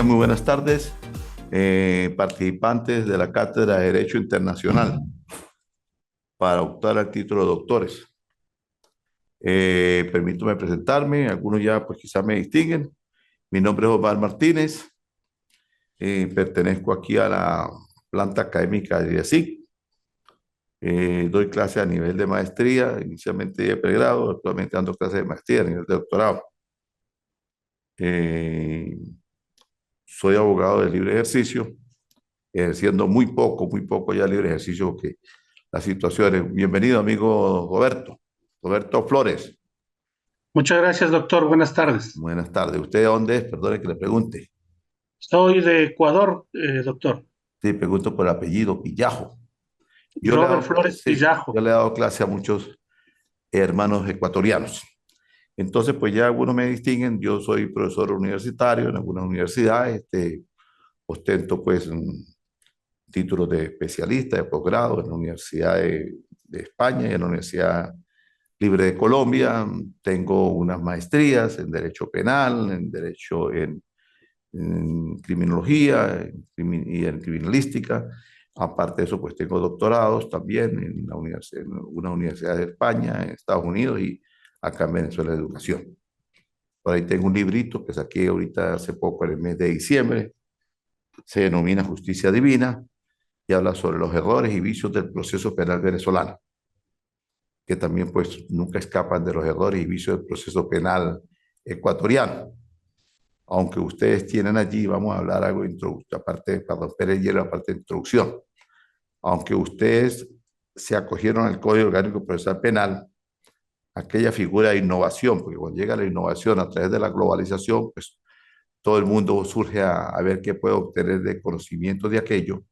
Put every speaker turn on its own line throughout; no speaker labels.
Tengan muy buenas tardes, participantes de la Cátedra de Derecho Internacional para optar al título de doctores. Permítame presentarme, algunos ya pues quizás me distinguen. Mi nombre es Omar Martínez, pertenezco aquí a la planta académica de IASIC. Doy clases a nivel de maestría, inicialmente de pregrado, actualmente dando clases de maestría a nivel de doctorado. Soy abogado de libre ejercicio, ejerciendo muy poco ya libre ejercicio, porque las situaciones. Bienvenido, amigo Roberto Flores.
Muchas gracias, doctor. Buenas tardes.
Buenas tardes. ¿Usted de dónde es? Perdone que le pregunte.
Soy de Ecuador, doctor.
Sí, pregunto por el apellido, Pillajo.
Robert Flores
Sí, yo
Pillajo.
le he dado clase a muchos hermanos ecuatorianos. Entonces, pues ya algunos me distinguen. Yo soy profesor universitario en algunas universidades. Ostento, pues, títulos de especialista, de posgrado en la Universidad de España y en la Universidad Libre de Colombia. Tengo unas maestrías en Derecho Penal, en Derecho en Criminología y en Criminalística. Aparte de eso, pues tengo doctorados también en una universidad de España, en Estados Unidos y acá en Venezuela de Educación. Por ahí tengo un librito que saqué ahorita hace poco, en el mes de diciembre. Se denomina Justicia Divina y habla sobre los errores y vicios del proceso penal venezolano, que también pues nunca escapan de los errores y vicios del proceso penal ecuatoriano. Aunque ustedes tienen allí, vamos a hablar algo de introducción, aparte para romper el hielo, aparte de introducción. Aunque ustedes se acogieron al Código Orgánico Procesal Penal, aquella figura de innovación, porque cuando llega la innovación a través de la globalización, pues todo el mundo surge a ver qué puede obtener de conocimiento de aquello.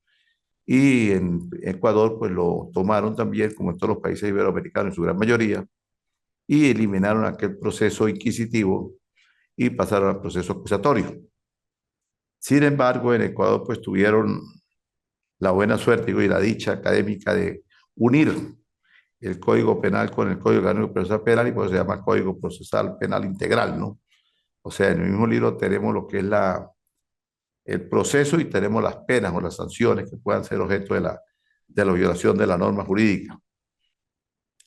Y en Ecuador, pues lo tomaron también, como en todos los países iberoamericanos en su gran mayoría, y eliminaron aquel proceso inquisitivo y pasaron al proceso acusatorio. Sin embargo, en Ecuador pues tuvieron la buena suerte, digo, y la dicha académica de unir el Código Penal con el Código Orgánico Procesal Penal, y pues se llama Código Procesal Penal Integral, ¿no? O sea, en el mismo libro tenemos lo que es el proceso y tenemos las penas o las sanciones que puedan ser objeto de la violación de la norma jurídica.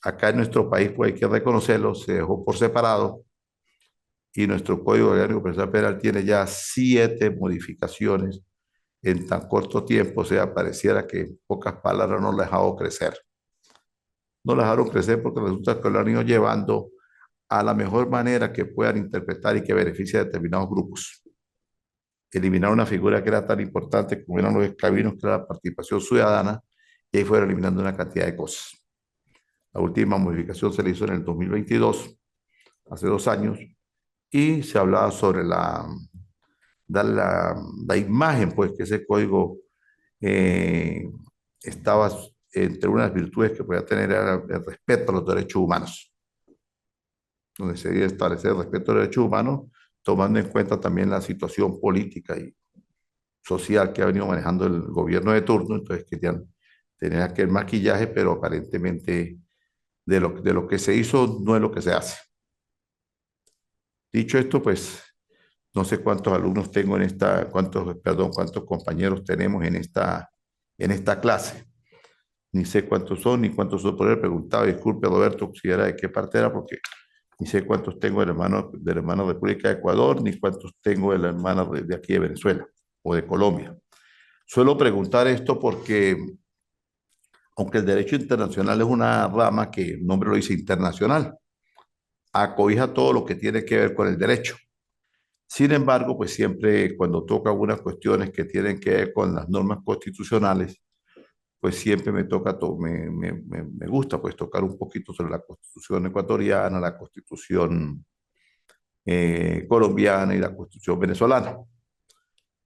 Acá en nuestro país, pues hay que reconocerlo, se dejó por separado y nuestro Código Orgánico Procesal Penal tiene ya 7 modificaciones en tan corto tiempo. O sea, pareciera que en pocas palabras no lo ha dejado crecer. No lo dejaron crecer porque resulta que lo han ido llevando a la mejor manera que puedan interpretar y que beneficie a determinados grupos. Eliminar una figura que era tan importante como eran los esclavinos, que era la participación ciudadana, y ahí fueron eliminando una cantidad de cosas. La última modificación se le hizo en el 2022, hace 2 años, y se hablaba sobre la imagen, pues, que ese código eh, estaba entre unas virtudes que podía tener era el respeto a los derechos humanos, donde se debe establecer el respeto a los derechos humanos, tomando en cuenta también la situación política y social que ha venido manejando el gobierno de turno. Entonces querían tener aquel maquillaje, pero aparentemente de lo que se hizo no es lo que se hace. Dicho esto, pues no sé cuántos alumnos tengo cuántos compañeros tenemos en esta clase. Ni sé cuántos son, ni cuántos son. Por él preguntaba, disculpe Roberto, si era de qué parte era, porque ni sé cuántos tengo de la hermana República de Ecuador, ni cuántos tengo de la hermana de aquí de Venezuela o de Colombia. Suelo preguntar esto porque, aunque el derecho internacional es una rama que el nombre lo dice internacional, acobija todo lo que tiene que ver con el derecho. Sin embargo, pues siempre cuando toca algunas cuestiones que tienen que ver con las normas constitucionales, pues siempre me toca, me gusta pues tocar un poquito sobre la Constitución ecuatoriana, la Constitución colombiana y la Constitución venezolana.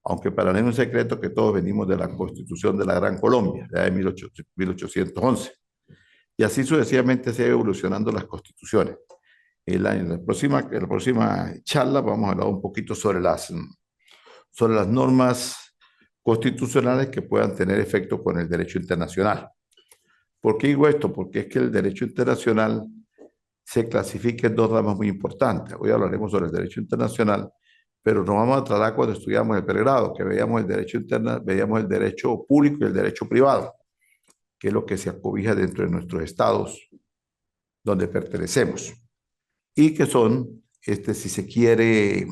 Aunque para mí es un secreto que todos venimos de la Constitución de la Gran Colombia, de 1811. Y así sucesivamente se va evolucionando las constituciones. En la próxima charla vamos a hablar un poquito sobre las normas constitucionales que puedan tener efecto con el derecho internacional. ¿Por qué digo esto? Porque es que el derecho internacional se clasifica en dos ramas muy importantes. Hoy hablaremos sobre el derecho internacional, pero nos vamos a trasladar cuando estudiamos el pregrado, que veíamos el derecho interno, veíamos el derecho público y el derecho privado, que es lo que se acobija dentro de nuestros estados donde pertenecemos, y que son, si se quiere,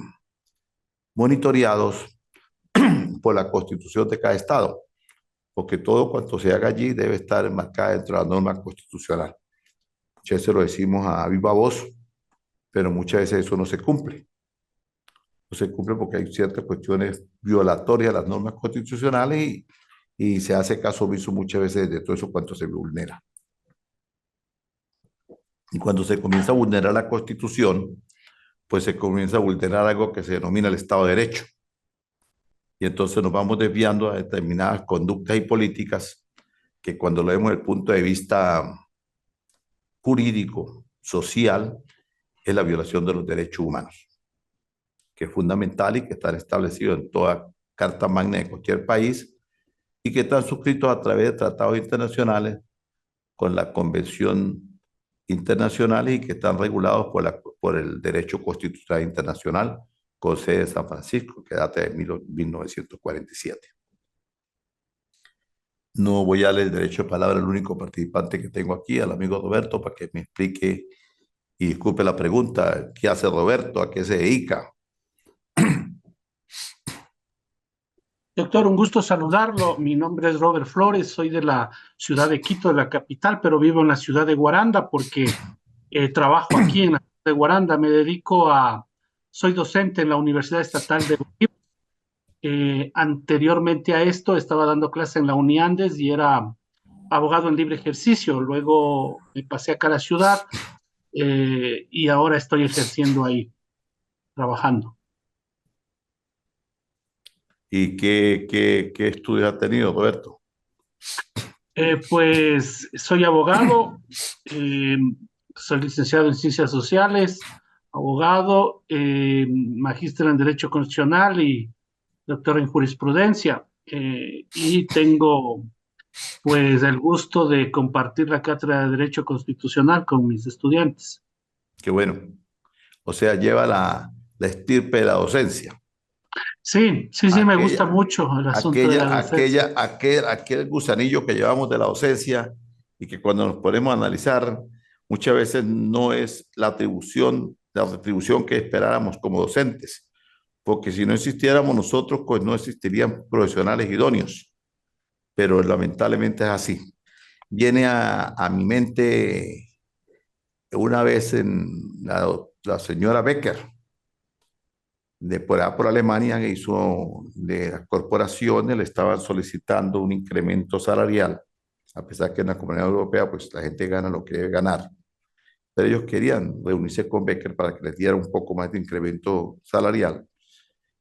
monitoreados por la constitución de cada estado, porque todo cuanto se haga allí debe estar enmarcado dentro de la norma constitucional. Muchas veces lo decimos a viva voz, pero muchas veces eso no se cumple. No se cumple porque hay ciertas cuestiones violatorias de las normas constitucionales y se hace caso omiso muchas veces de todo eso cuanto se vulnera. Y cuando se comienza a vulnerar la Constitución, pues se comienza a vulnerar algo que se denomina el Estado de Derecho. Y entonces nos vamos desviando a determinadas conductas y políticas que cuando lo vemos desde el punto de vista jurídico, social, es la violación de los derechos humanos, que es fundamental y que están establecidos en toda Carta Magna de cualquier país y que están suscritos a través de tratados internacionales con la Convención internacionales y que están regulados por el derecho constitucional internacional con sede de San Francisco, que data de 1947. No voy a darle el derecho de palabra al único participante que tengo aquí, al amigo Roberto, para que me explique y disculpe la pregunta, ¿qué hace Roberto? ¿A qué se dedica?
Doctor, un gusto saludarlo. Mi nombre es Robert Flores, soy de la ciudad de Quito, de la capital, pero vivo en la ciudad de Guaranda porque trabajo aquí en la ciudad de Guaranda. Soy docente en la Universidad Estatal de Bolívar. Anteriormente a esto estaba dando clase en la Uniandes y era abogado en libre ejercicio. Luego me pasé acá a la ciudad y ahora estoy ejerciendo ahí, trabajando.
¿Y qué estudios ha tenido, Roberto?
Pues soy abogado, eh, soy licenciado en Ciencias Sociales, abogado, magíster en Derecho Constitucional y doctor en Jurisprudencia. Y tengo pues el gusto de compartir la cátedra de Derecho Constitucional con mis estudiantes.
Qué bueno. O sea, lleva la estirpe de la docencia.
Sí, sí, sí, me gusta
Aquella,
mucho el asunto de la docencia.
aquel gusanillo que llevamos de la docencia y que cuando nos ponemos a analizar, muchas veces no es la retribución que esperáramos como docentes, porque si no existiéramos nosotros, pues no existirían profesionales idóneos, pero lamentablemente es así. Viene a mi mente una vez la señora Becker, por Alemania, que hizo de las corporaciones, le estaban solicitando un incremento salarial, a pesar que en la Comunidad Europea pues la gente gana lo que debe ganar. Pero ellos querían reunirse con Becker para que les diera un poco más de incremento salarial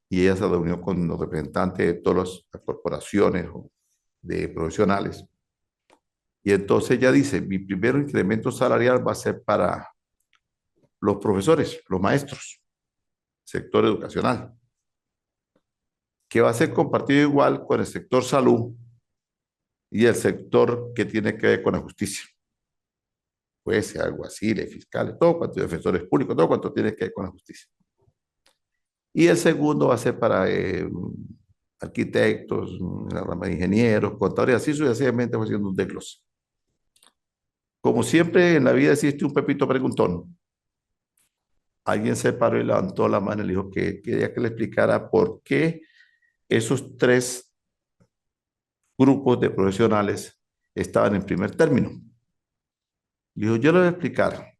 y ella se reunió con los representantes de todas las corporaciones de profesionales. Y entonces ella dice, mi primer incremento salarial va a ser para los profesores, los maestros, sector educacional, que va a ser compartido igual con el sector salud y el sector que tiene que ver con la justicia. Jueces, alguaciles, fiscales, todo cuanto, defensores públicos, todo cuanto tiene que ver con la justicia. Y el segundo va a ser para arquitectos, la rama de ingenieros, contadores, así sucesivamente va siendo un desglose. Como siempre en la vida existe un Pepito preguntón. Alguien se paró y levantó la mano y le dijo que quería que le explicara por qué esos tres grupos de profesionales estaban en primer término. Dijo, yo le voy a explicar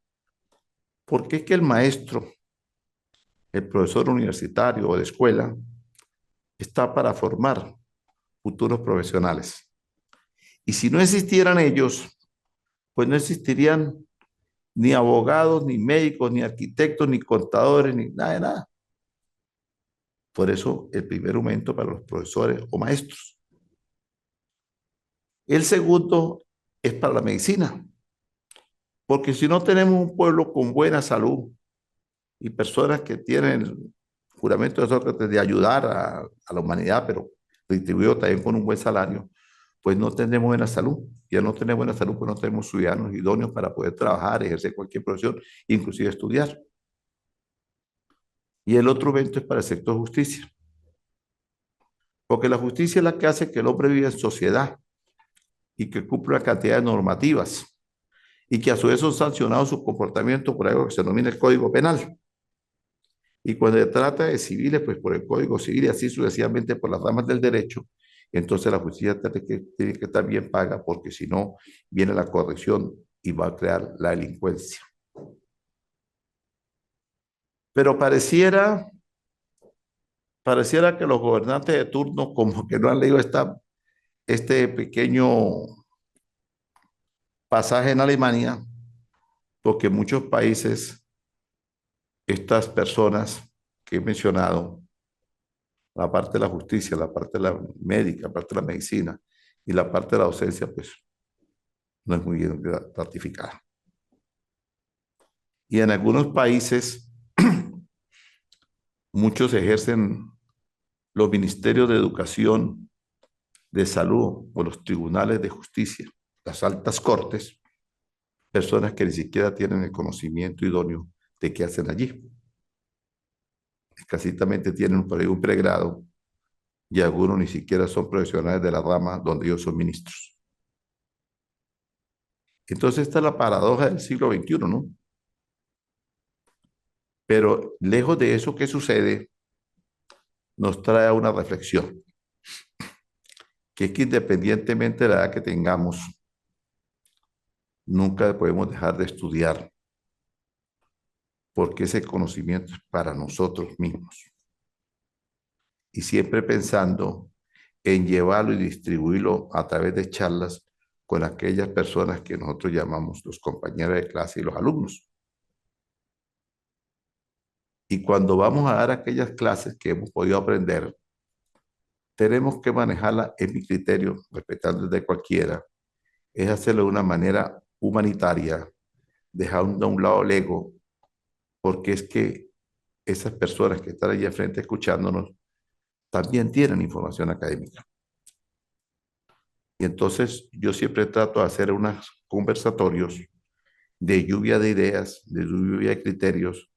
por qué es que el maestro, el profesor universitario o de escuela, está para formar futuros profesionales. Y si no existieran ellos, pues no existirían ni abogados, ni médicos, ni arquitectos, ni contadores, ni nada de nada. Por eso el primer aumento para los profesores o maestros. El segundo es para la medicina, porque si no tenemos un pueblo con buena salud y personas que tienen el juramento de Sócrates de ayudar a la humanidad, pero distribuido también con un buen salario, pues no tenemos buena salud. Y al no tener buena salud, pues no tenemos ciudadanos idóneos para poder trabajar, ejercer cualquier profesión, inclusive estudiar. y el otro evento es para el sector justicia, porque la justicia es la que hace que el hombre viva en sociedad y que cumpla una cantidad de normativas y que a su vez son sancionados sus comportamientos por algo que se denomina el Código Penal. Y cuando se trata de civiles, pues por el Código Civil y así sucesivamente por las ramas del derecho, entonces la justicia tiene que estar bien paga porque si no, viene la corrección y va a crear la delincuencia. Pero pareciera que los gobernantes de turno como que no han leído este pequeño pasaje en Alemania, porque en muchos países estas personas que he mencionado, la parte de la justicia, la parte de la médica, la parte de la medicina y la parte de la docencia, pues no es muy bien ratificada. Y en algunos países, muchos ejercen los ministerios de educación, de salud o los tribunales de justicia, las altas cortes, personas que ni siquiera tienen el conocimiento idóneo de qué hacen allí. Escasitamente tienen por ahí un pregrado y algunos ni siquiera son profesionales de la rama donde ellos son ministros. Entonces esta es la paradoja del siglo XXI, ¿no? Pero lejos de eso que sucede, nos trae a una reflexión, que es que independientemente de la edad que tengamos, nunca podemos dejar de estudiar, porque ese conocimiento es para nosotros mismos. Y siempre pensando en llevarlo y distribuirlo a través de charlas con aquellas personas que nosotros llamamos los compañeros de clase y los alumnos. Y cuando vamos a dar aquellas clases que hemos podido aprender, tenemos que manejarla, en mi criterio, respetando de cualquiera, es hacerlo de una manera humanitaria, dejando a un lado el ego, porque es que esas personas que están allí al frente escuchándonos también tienen información académica. Y entonces yo siempre trato de hacer unos conversatorios de lluvia de ideas, de lluvia de criterios,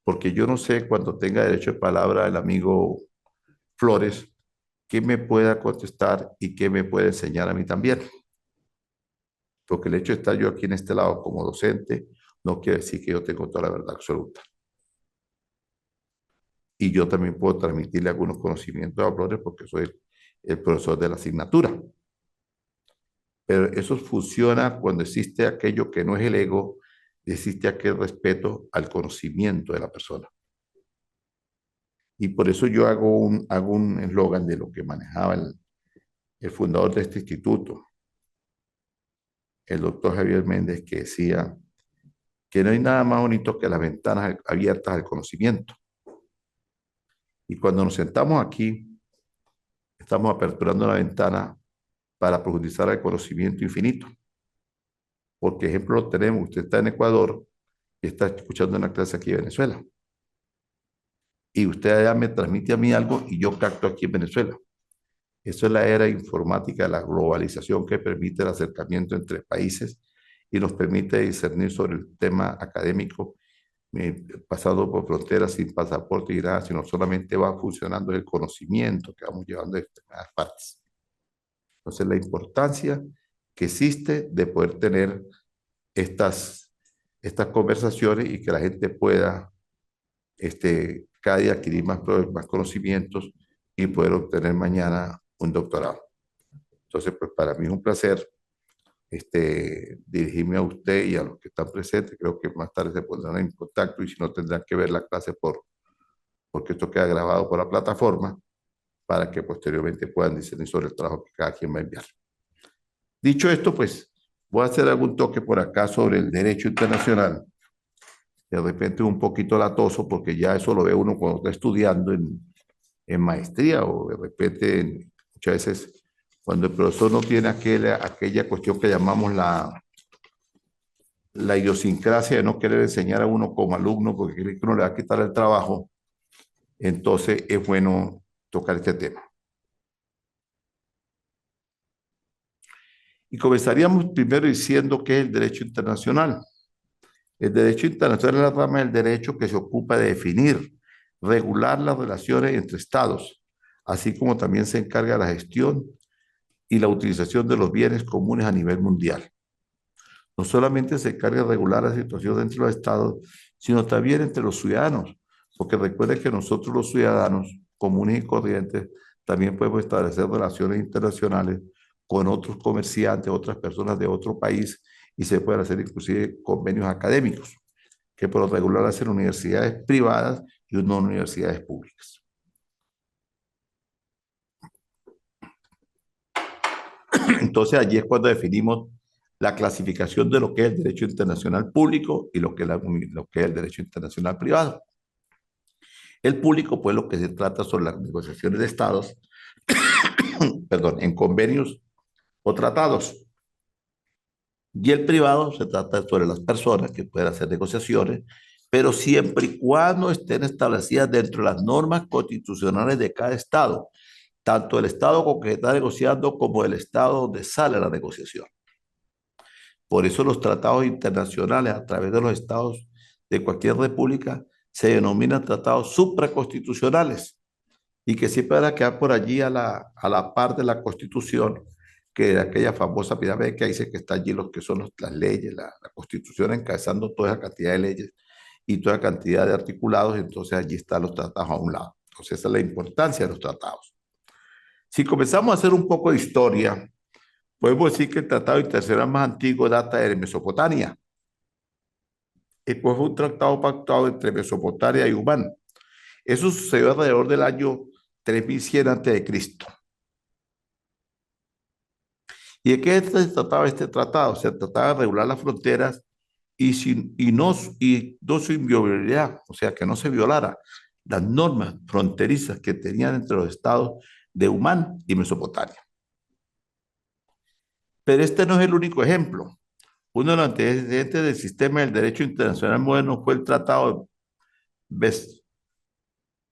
porque yo no sé cuando tenga derecho de palabra el amigo Flores, qué me pueda contestar y qué me puede enseñar a mí también. Porque el hecho de estar yo aquí en este lado como docente no quiere decir que yo tengo toda la verdad absoluta. Y yo también puedo transmitirle algunos conocimientos a Flores porque soy el profesor de la asignatura. Pero eso funciona cuando existe aquello que no es el ego, existe aquel respeto al conocimiento de la persona. Y por eso yo hago un eslogan de lo que manejaba el fundador de este instituto, el doctor Javier Méndez, que decía que no hay nada más bonito que las ventanas abiertas al conocimiento. Y cuando nos sentamos aquí, estamos aperturando la ventana para profundizar el conocimiento infinito. Porque ejemplo lo tenemos, usted está en Ecuador y está escuchando una clase aquí en Venezuela. Y usted allá me transmite a mí algo y yo capto aquí en Venezuela. Eso es la era informática, la globalización que permite el acercamiento entre países y nos permite discernir sobre el tema académico, pasando por fronteras sin pasaporte y nada, sino solamente va funcionando el conocimiento que vamos llevando de determinadas partes. Entonces, la importancia que existe de poder tener estas conversaciones y que la gente pueda cada día adquirir más conocimientos y poder obtener mañana un doctorado. Entonces, pues para mí es un placer dirigirme a usted y a los que están presentes. Creo que más tarde se pondrán en contacto y si no tendrán que ver la clase porque esto queda grabado por la plataforma para que posteriormente puedan discernir sobre el trabajo que cada quien va a enviar. Dicho esto, pues voy a hacer algún toque por acá sobre el derecho internacional. De repente un poquito latoso porque ya eso lo ve uno cuando está estudiando en maestría o de repente muchas veces cuando el profesor no tiene aquella cuestión que llamamos la idiosincrasia de no querer enseñar a uno como alumno porque cree que uno le va a quitar el trabajo, entonces es bueno tocar este tema. Y comenzaríamos primero diciendo qué es el derecho internacional. El derecho internacional es la rama del derecho que se ocupa de definir regular las relaciones entre estados, así como también se encarga de la gestión y la utilización de los bienes comunes a nivel mundial. No solamente se encarga de regular la situación entre los estados, sino también entre los ciudadanos, porque recuerden que nosotros los ciudadanos comunes y corrientes también podemos establecer relaciones internacionales con otros comerciantes, otras personas de otro país, y se pueden hacer inclusive convenios académicos, que por lo regular hacen universidades privadas y no universidades públicas. Entonces allí es cuando definimos la clasificación de lo que es el derecho internacional público y lo que es el derecho internacional privado. El público, pues, lo que se trata son las negociaciones de estados, perdón, en convenios o tratados. Y el privado se trata sobre las personas que pueden hacer negociaciones, pero siempre y cuando estén establecidas dentro de las normas constitucionales de cada estado, tanto el estado con que está negociando como el estado donde sale la negociación. Por eso los tratados internacionales a través de los estados de cualquier república se denominan tratados supraconstitucionales y que siempre van a quedar por allí a la par de la Constitución, que de aquella famosa pirámide que dice que está allí los que son las leyes, la Constitución encabezando toda esa cantidad de leyes y toda cantidad de articulados, entonces allí están los tratados a un lado. Entonces esa es la importancia de los tratados. Si comenzamos a hacer un poco de historia, podemos decir que el tratado internacional más antiguo data de Mesopotamia. Y pues fue un tratado pactado entre Mesopotamia y Humán. Eso sucedió alrededor del año 3100 a.C. ¿Y de qué se trataba este tratado? Se trataba de regular las fronteras y no su inviolabilidad, o sea, que no se violara las normas fronterizas que tenían entre los estados de Humán y Mesopotamia. Pero este no es el único ejemplo. Uno de los antecedentes del sistema del derecho internacional moderno fue el Tratado de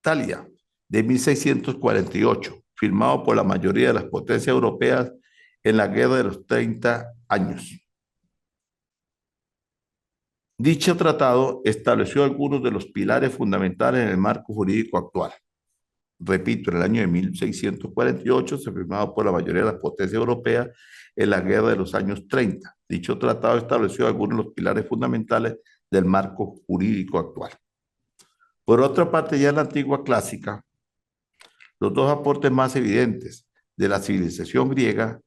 Westfalia de 1648, firmado por la mayoría de las potencias europeas en la Guerra de los 30 años. Dicho tratado estableció algunos de los pilares fundamentales en el marco jurídico actual. Repito, en el año de 1648 se firmado por la mayoría de las potencias europeas en la Guerra de los años 30. Dicho tratado estableció algunos de los pilares fundamentales del marco jurídico actual. Por otra parte, ya en la antigua clásica, los dos aportes más evidentes de la civilización griega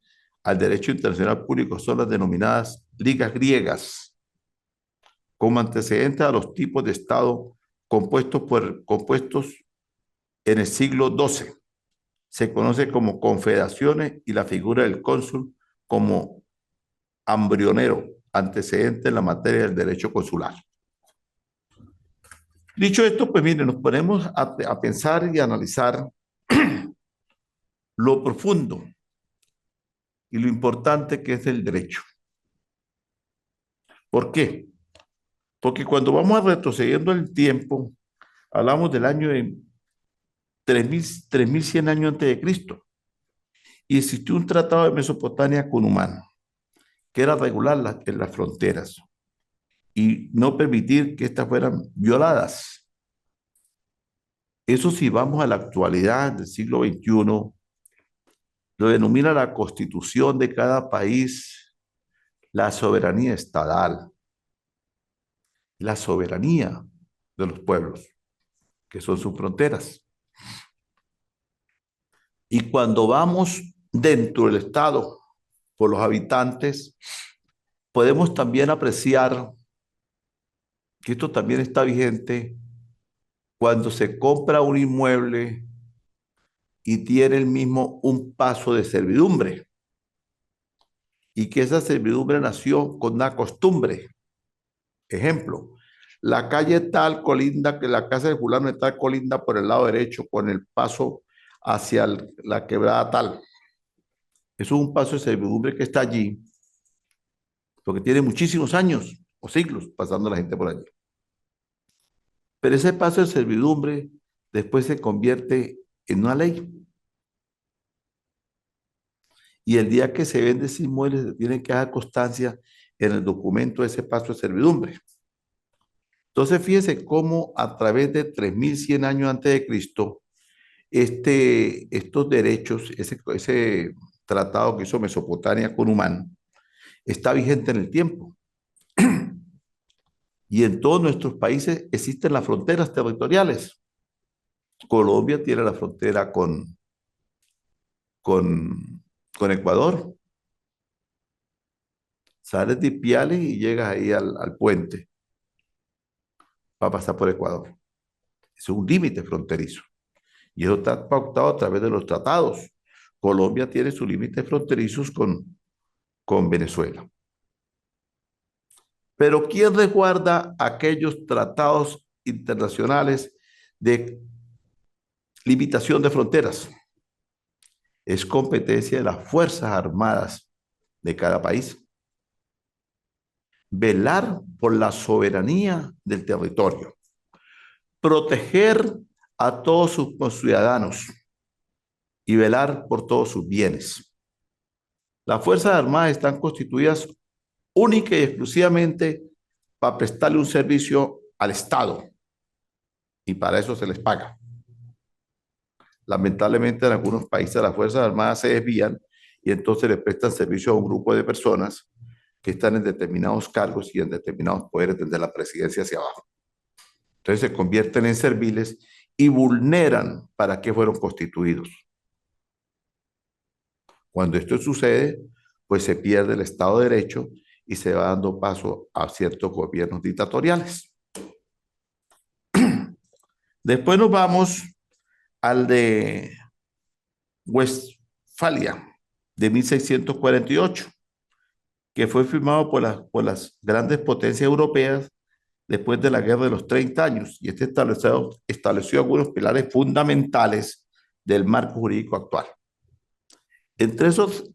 al derecho internacional público son las denominadas ligas griegas, como antecedentes a los tipos de Estado compuestos en el siglo XII. Se conoce como confederaciones y la figura del cónsul como embrionero, antecedente en la materia del derecho consular. Dicho esto, pues miren, nos ponemos a pensar y a analizar lo profundo y lo importante que es el derecho. ¿Por qué? Porque cuando vamos retrocediendo el tiempo, hablamos del año de 3100 años antes de Cristo, y existió un tratado de Mesopotamia con Humano, que era regular en las fronteras y no permitir que éstas fueran violadas. Eso si vamos a la actualidad del siglo XXI, lo denomina la constitución de cada país, la soberanía estatal, la soberanía de los pueblos, que son sus fronteras. Y cuando vamos dentro del Estado por los habitantes, podemos también apreciar que esto también está vigente cuando se compra un inmueble y tiene el mismo un paso de servidumbre y que esa servidumbre nació con una costumbre. Ejemplo, la calle tal colinda, que la casa de fulano de tal colinda por el lado derecho con el paso hacia la quebrada tal. Eso es un paso de servidumbre que está allí porque tiene muchísimos años o siglos pasando la gente por allí. Pero ese paso de servidumbre después se convierte en una ley. Y el día que se vende ese inmueble se tiene que dar constancia en el documento de ese paso de servidumbre. Entonces, fíjese cómo a través de 3100 años antes de Cristo, estos derechos, ese tratado que hizo Mesopotamia con Humán, está vigente en el tiempo. Y en todos nuestros países existen las fronteras territoriales. Colombia tiene la frontera con, con Ecuador. Sales de Ipiales y llegas ahí al puente para pasar por Ecuador. Es un límite fronterizo. Y eso está pautado a través de los tratados. Colombia tiene sus límites fronterizos con Venezuela. Pero ¿quién resguarda aquellos tratados internacionales de limitación de fronteras? Es competencia de las Fuerzas Armadas de cada país. Velar por la soberanía del territorio, proteger a todos sus ciudadanos y velar por todos sus bienes. Las Fuerzas Armadas están constituidas única y exclusivamente para prestarle un servicio al Estado y para eso se les paga. Lamentablemente en algunos países las Fuerzas Armadas se desvían y entonces le prestan servicio a un grupo de personas que están en determinados cargos y en determinados poderes desde la presidencia hacia abajo. Entonces se convierten en serviles y vulneran para qué fueron constituidos. Cuando esto sucede, pues se pierde el Estado de Derecho y se va dando paso a ciertos gobiernos dictatoriales. Después nos vamos al de Westfalia de 1648, que fue firmado por las grandes potencias europeas después de la Guerra de los 30 años, y este estableció algunos pilares fundamentales del marco jurídico actual. Entre esos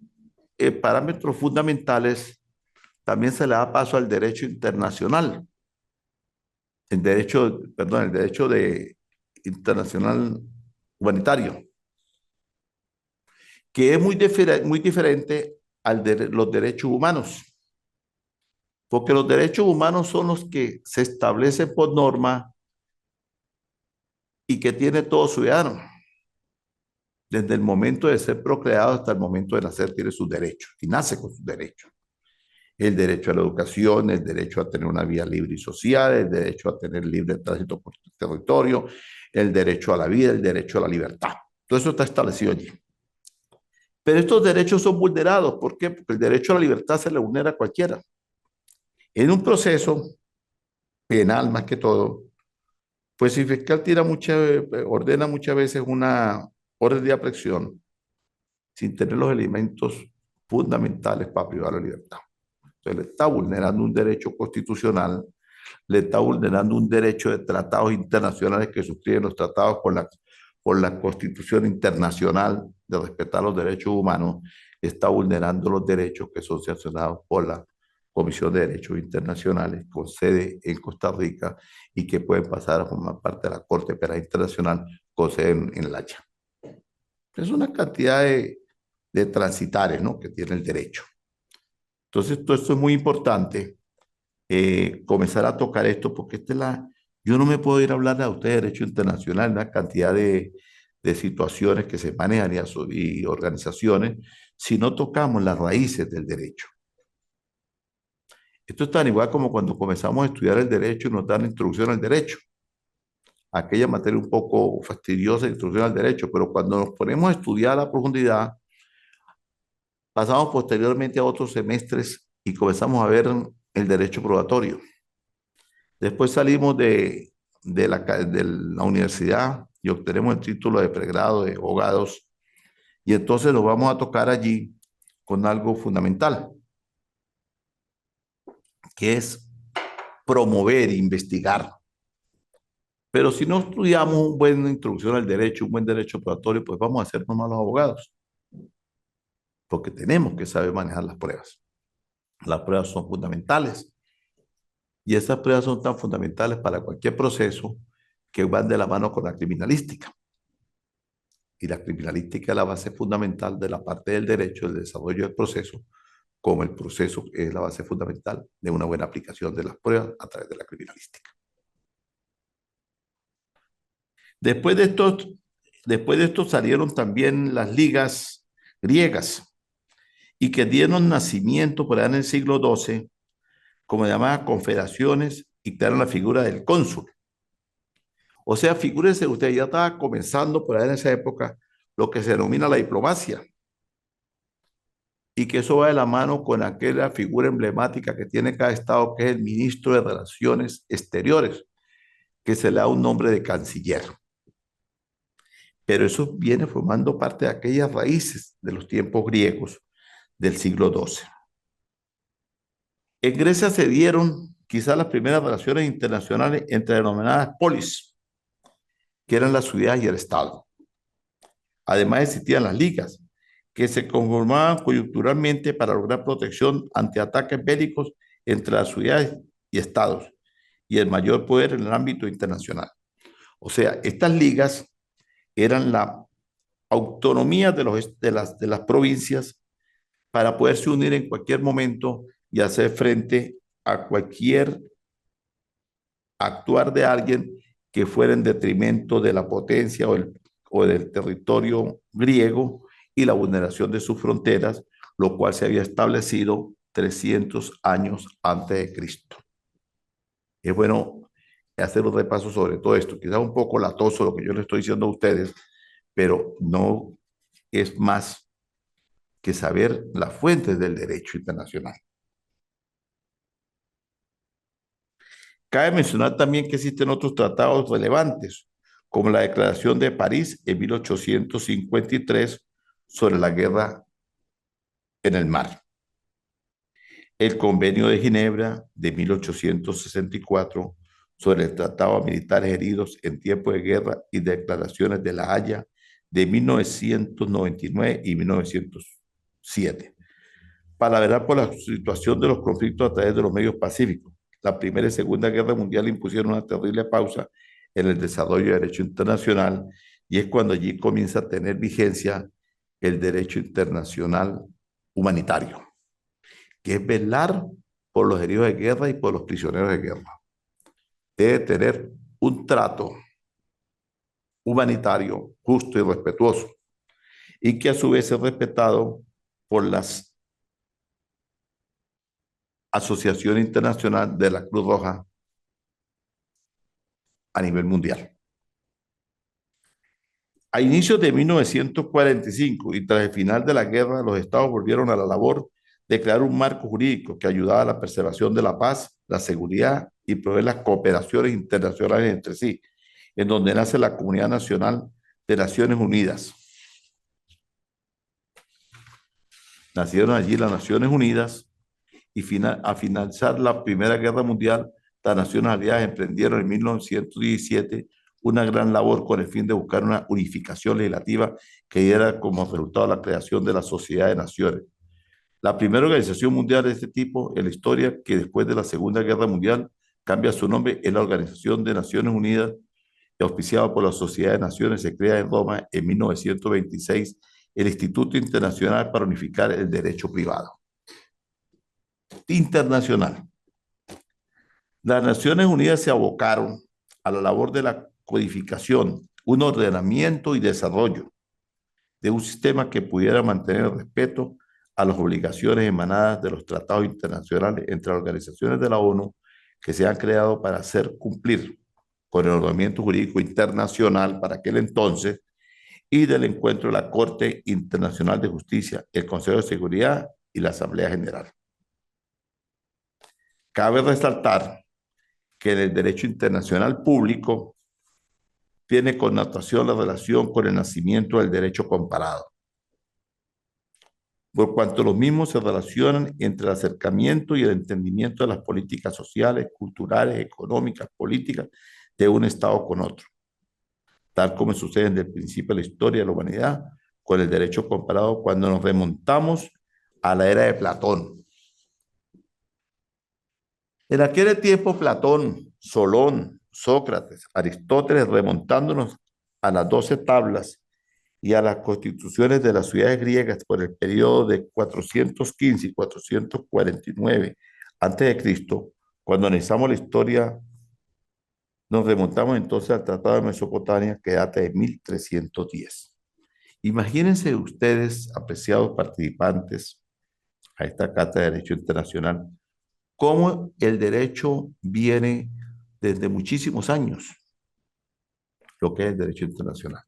parámetros fundamentales también se le da paso al derecho internacional, el derecho internacional humanitario, que es muy diferente los derechos humanos, porque los derechos humanos son los que se establecen por norma y que tiene todo ciudadano. Desde el momento de ser procreado hasta el momento de nacer tiene sus derechos y nace con sus derechos. El derecho a la educación, el derecho a tener una vida libre y social, el derecho a tener libre tránsito por el territorio, el derecho a la vida, el derecho a la libertad. Todo eso está establecido allí. Pero estos derechos son vulnerados. ¿Por qué? Porque el derecho a la libertad se le vulnera a cualquiera. En un proceso penal, más que todo, pues si el fiscal ordena muchas veces una orden de aprehensión sin tener los elementos fundamentales para privar la libertad. Entonces le está vulnerando un derecho constitucional, le está vulnerando un derecho de tratados internacionales que suscriben los tratados por la Constitución Internacional de respetar los derechos humanos, está vulnerando los derechos que son sancionados por la Comisión de Derechos Internacionales con sede en Costa Rica y que pueden pasar a formar parte de la Corte Penal Internacional con sede en La Haya. Es una cantidad de transitares, ¿no?, que tiene el derecho. Entonces, todo esto es muy importante, comenzar a tocar esto, porque yo no me puedo ir a hablar a usted de derecho internacional, una cantidad de situaciones que se manejan y organizaciones, si no tocamos las raíces del derecho. Esto es tan igual como cuando comenzamos a estudiar el derecho y nos dan introducción al derecho. Aquella materia un poco fastidiosa, introducción al derecho, pero cuando nos ponemos a estudiar a la profundidad, pasamos posteriormente a otros semestres y comenzamos a ver el derecho probatorio. Después salimos de la universidad y obtenemos el título de pregrado de abogados y entonces nos vamos a tocar allí con algo fundamental, que es promover e investigar. Pero si no estudiamos una buena introducción al derecho, un buen derecho probatorio, pues vamos a ser malos abogados, porque tenemos que saber manejar las pruebas. Las pruebas son fundamentales y esas pruebas son tan fundamentales para cualquier proceso que van de la mano con la criminalística. Y la criminalística es la base fundamental de la parte del derecho, del desarrollo del proceso, como el proceso es la base fundamental de una buena aplicación de las pruebas a través de la criminalística. Después de esto salieron también las ligas griegas y que dieron nacimiento por allá en el siglo XII, como llamadas confederaciones, y crearon la figura del cónsul. O sea, figúrese usted, ya estaba comenzando por allá en esa época lo que se denomina la diplomacia, y que eso va de la mano con aquella figura emblemática que tiene cada estado, que es el ministro de Relaciones Exteriores, que se le da un nombre de canciller. Pero eso viene formando parte de aquellas raíces de los tiempos griegos del siglo XII. En Grecia se dieron quizás las primeras relaciones internacionales entre denominadas polis, que eran las ciudades y el Estado. Además existían las ligas, que se conformaban coyunturalmente para lograr protección ante ataques bélicos entre las ciudades y estados y el mayor poder en el ámbito internacional. O sea, estas ligas eran la autonomía de las provincias para poderse unir en cualquier momento y hacer frente a cualquier actuar de alguien que fuera en detrimento de la potencia o del territorio griego y la vulneración de sus fronteras, lo cual se había establecido 300 años antes de Cristo. Es bueno hacer un repaso sobre todo esto, quizás un poco latoso lo que yo le estoy diciendo a ustedes, pero no es más que saber las fuentes del derecho internacional. Cabe mencionar también que existen otros tratados relevantes, como la Declaración de París en 1853 sobre la guerra en el mar, el Convenio de Ginebra de 1864 sobre el Tratado de Militares Heridos en tiempo de guerra y declaraciones de La Haya de 1999 y 1907, para velar por la situación de los conflictos a través de los medios pacíficos. La Primera y Segunda Guerra Mundial impusieron una terrible pausa en el desarrollo del derecho internacional, y es cuando allí comienza a tener vigencia el derecho internacional humanitario, que es velar por los heridos de guerra y por los prisioneros de guerra. Debe tener un trato humanitario justo y respetuoso, y que a su vez es respetado por las Asociación Internacional de la Cruz Roja a nivel mundial. A inicios de 1945 y tras el final de la guerra, los estados volvieron a la labor de crear un marco jurídico que ayudaba a la preservación de la paz, la seguridad y proveer las cooperaciones internacionales entre sí, en donde nace la Comunidad Nacional de Naciones Unidas. Nacieron allí las Naciones Unidas, y a finalizar la Primera Guerra Mundial, las Naciones Aliadas emprendieron en 1917 una gran labor con el fin de buscar una unificación legislativa que diera como resultado la creación de la Sociedad de Naciones. La primera organización mundial de este tipo en la historia, que después de la Segunda Guerra Mundial cambia su nombre, es la Organización de Naciones Unidas, auspiciada por la Sociedad de Naciones. Se crea en Roma en 1926 el Instituto Internacional para Unificar el Derecho Privado. Internacional. Las Naciones Unidas se abocaron a la labor de la codificación, un ordenamiento y desarrollo de un sistema que pudiera mantener el respeto a las obligaciones emanadas de los tratados internacionales entre las organizaciones de la ONU que se han creado para hacer cumplir con el ordenamiento jurídico internacional para aquel entonces, y del encuentro de la Corte Internacional de Justicia, el Consejo de Seguridad y la Asamblea General. Cabe resaltar que en el derecho internacional público tiene connotación la relación con el nacimiento del derecho comparado, por cuanto los mismos se relacionan entre el acercamiento y el entendimiento de las políticas sociales, culturales, económicas, políticas de un Estado con otro, tal como sucede desde el principio de la historia de la humanidad con el derecho comparado cuando nos remontamos a la era de Platón. En aquel tiempo Platón, Solón, Sócrates, Aristóteles, remontándonos a las 12 tablas y a las constituciones de las ciudades griegas por el periodo de 415 y 449 a.C., cuando analizamos la historia Nos remontamos entonces al Tratado de Mesopotamia que data de 1310. Imagínense ustedes, apreciados participantes a esta Cátedra de Derecho Internacional, cómo el derecho viene desde muchísimos años, lo que es el derecho internacional.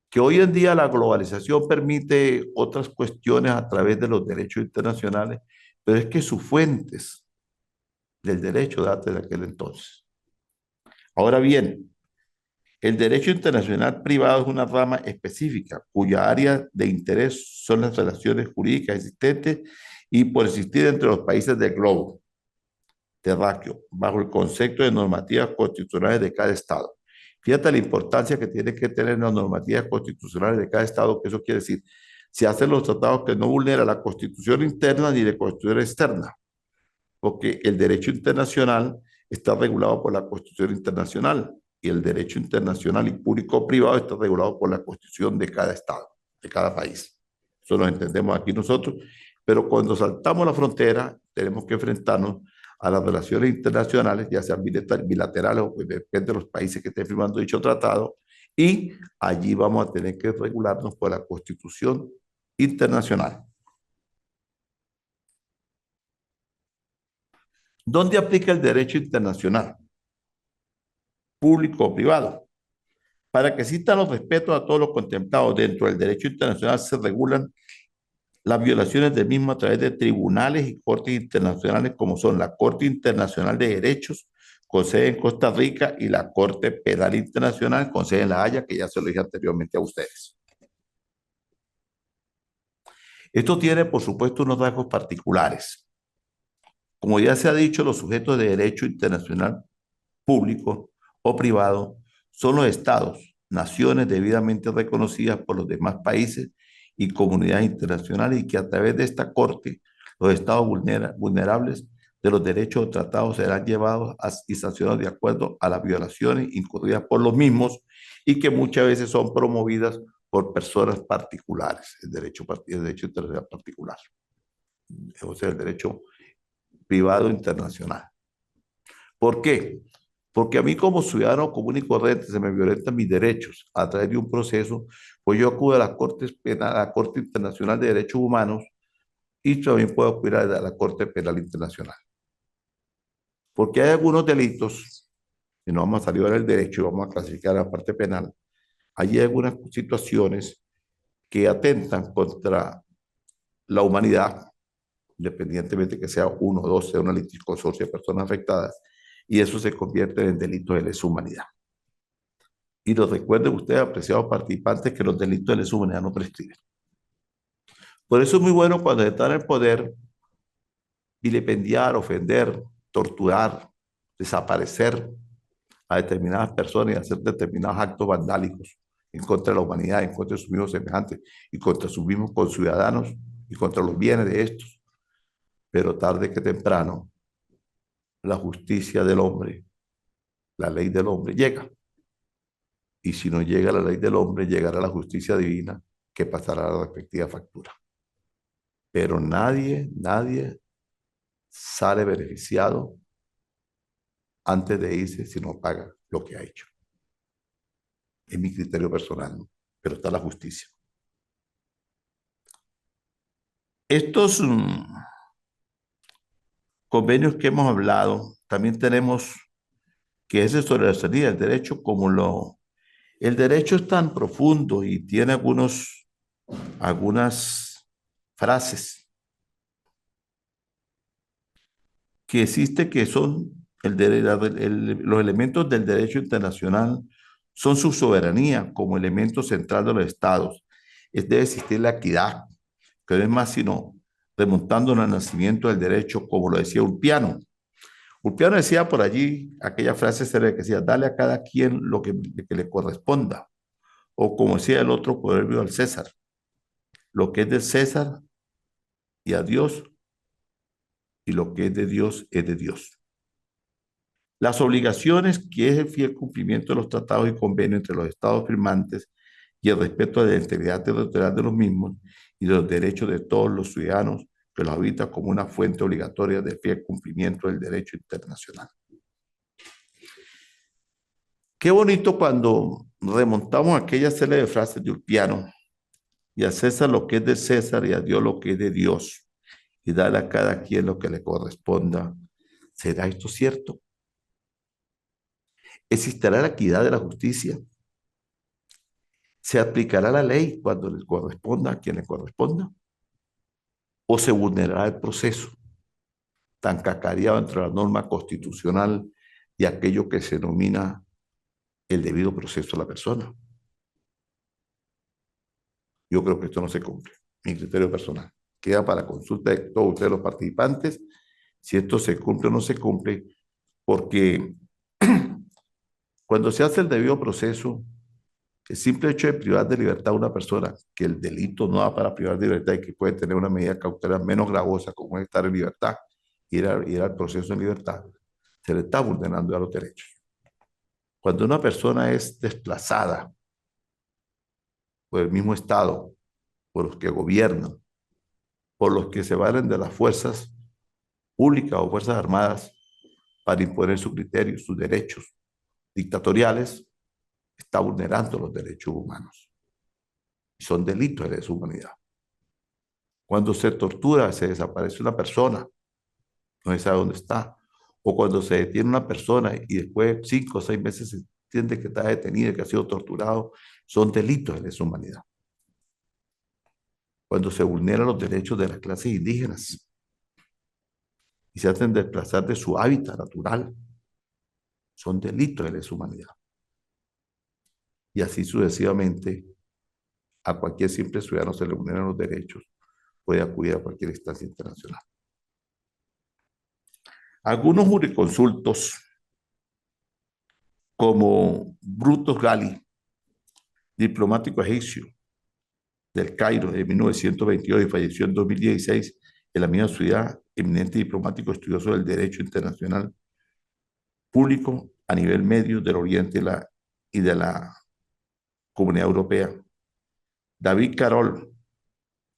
Que hoy en día la globalización permite otras cuestiones a través de los derechos internacionales, pero es que sus fuentes del derecho datan de aquel entonces. Ahora bien, el derecho internacional privado es una rama específica cuya área de interés son las relaciones jurídicas existentes y por existir entre los países del globo terráqueo, bajo el concepto de normativas constitucionales de cada Estado. Fíjate la importancia que tiene que tener las normativas constitucionales de cada Estado, que eso quiere decir, se hacen los tratados que no vulneran la constitución interna ni la constitución externa, porque el derecho internacional está regulado por la Constitución internacional y el derecho internacional y público-privado está regulado por la Constitución de cada Estado, de cada país. Eso lo entendemos aquí nosotros, pero cuando saltamos la frontera tenemos que enfrentarnos a las relaciones internacionales, ya sean bilaterales o pues, depende de los países que estén firmando dicho tratado, y allí vamos a tener que regularnos por la Constitución internacional. ¿Dónde aplica el derecho internacional? Público o privado. Para que existan los respetos a todos los contemplados dentro del derecho internacional, se regulan las violaciones del mismo a través de tribunales y cortes internacionales como son la Corte Internacional de Derechos, con sede en Costa Rica, y la Corte Penal Internacional, con sede en La Haya, que ya se lo dije anteriormente a ustedes. Esto tiene, por supuesto, unos rasgos particulares. Como ya se ha dicho, los sujetos de derecho internacional público o privado son los estados, naciones debidamente reconocidas por los demás países y comunidades internacionales y que a través de esta corte los estados vulnerables de los derechos o tratados serán llevados y sancionados de acuerdo a las violaciones incurridas por los mismos y que muchas veces son promovidas por personas particulares, el derecho internacional particular, o sea, el derecho privado internacional. ¿Por qué? Porque a mí como ciudadano común y corriente se me violentan mis derechos a través de un proceso, pues yo acudo a la a la Corte Internacional de Derechos Humanos y también puedo acudir a la Corte Penal Internacional. Porque hay algunos delitos, y no vamos a salir del derecho y vamos a clasificar la parte penal, hay algunas situaciones que atentan contra la humanidad, independientemente que sea uno o dos, sea una consorcio de personas afectadas, y eso se convierte en delitos de lesa humanidad. Y los recuerden ustedes, apreciados participantes, que los delitos de lesa humanidad no prescriben. Por eso es muy bueno cuando están en el poder vilipendiar, ofender, torturar, desaparecer a determinadas personas y hacer determinados actos vandálicos en contra de la humanidad, en contra de sus mismos semejantes y contra sus mismos conciudadanos y contra los bienes de estos. Pero tarde que temprano, la justicia del hombre, la ley del hombre llega. Y si no llega la ley del hombre, llegará la justicia divina que pasará a la respectiva factura. Pero nadie sale beneficiado antes de irse si no paga lo que ha hecho. Es mi criterio personal, ¿no? Pero está la justicia. Estos convenios que hemos hablado, también tenemos que es sobre la salida del derecho como el derecho es tan profundo y tiene algunas frases que existe que son los elementos del derecho internacional son su soberanía como elemento central de los estados. Debe existir la equidad, que no es más sino remontándonos al nacimiento del derecho, como lo decía Ulpiano. Ulpiano decía por allí aquella frase que decía, dale a cada quien lo que le corresponda. O como decía el otro proverbio del César, lo que es del César y a Dios, y lo que es de Dios es de Dios. Las obligaciones, que es el fiel cumplimiento de los tratados y convenios entre los estados firmantes y el respeto de la integridad territorial de los mismos y de los derechos de todos los ciudadanos que los habitan como una fuente obligatoria de fiel cumplimiento del derecho internacional. Qué bonito cuando remontamos aquella serie de frases de Ulpiano, y a César lo que es de César y a Dios lo que es de Dios, y darle a cada quien lo que le corresponda. ¿Será esto cierto? ¿Existirá la equidad de la justicia? ¿Se aplicará la ley cuando le corresponda a quien le corresponda? ¿O se vulnerará el proceso tan cacareado entre la norma constitucional y aquello que se denomina el debido proceso a la persona? Yo creo que esto no se cumple. Mi criterio personal. Queda para consulta de todos ustedes los participantes si esto se cumple o no se cumple, porque cuando se hace el debido proceso, el simple hecho de privar de libertad a una persona, que el delito no da para privar de libertad y que puede tener una medida cautelar menos gravosa, como es estar en libertad, ir al proceso en libertad, se le está vulnerando a los derechos. Cuando una persona es desplazada por el mismo Estado, por los que gobiernan, por los que se valen de las fuerzas públicas o fuerzas armadas para imponer sus criterios, sus derechos dictatoriales, está vulnerando los derechos humanos. Y son delitos de lesa humanidad. Cuando se tortura, se desaparece una persona, no se sabe dónde está. O cuando se detiene una persona y después de 5 o 6 meses se entiende que está detenido y que ha sido torturado, son delitos de lesa humanidad. Cuando se vulneran los derechos de las clases indígenas y se hacen desplazar de su hábitat natural, son delitos de lesa humanidad. Y así sucesivamente, a cualquier simple ciudadano se le vulneran los derechos, puede acudir a cualquier instancia internacional. Algunos jurisconsultos, como Brutus Gali, diplomático egipcio del Cairo de 1922 y falleció en 2016 en la misma ciudad, eminente diplomático estudioso del derecho internacional público a nivel medio del Oriente y de la Comunidad Europea. David Carroll,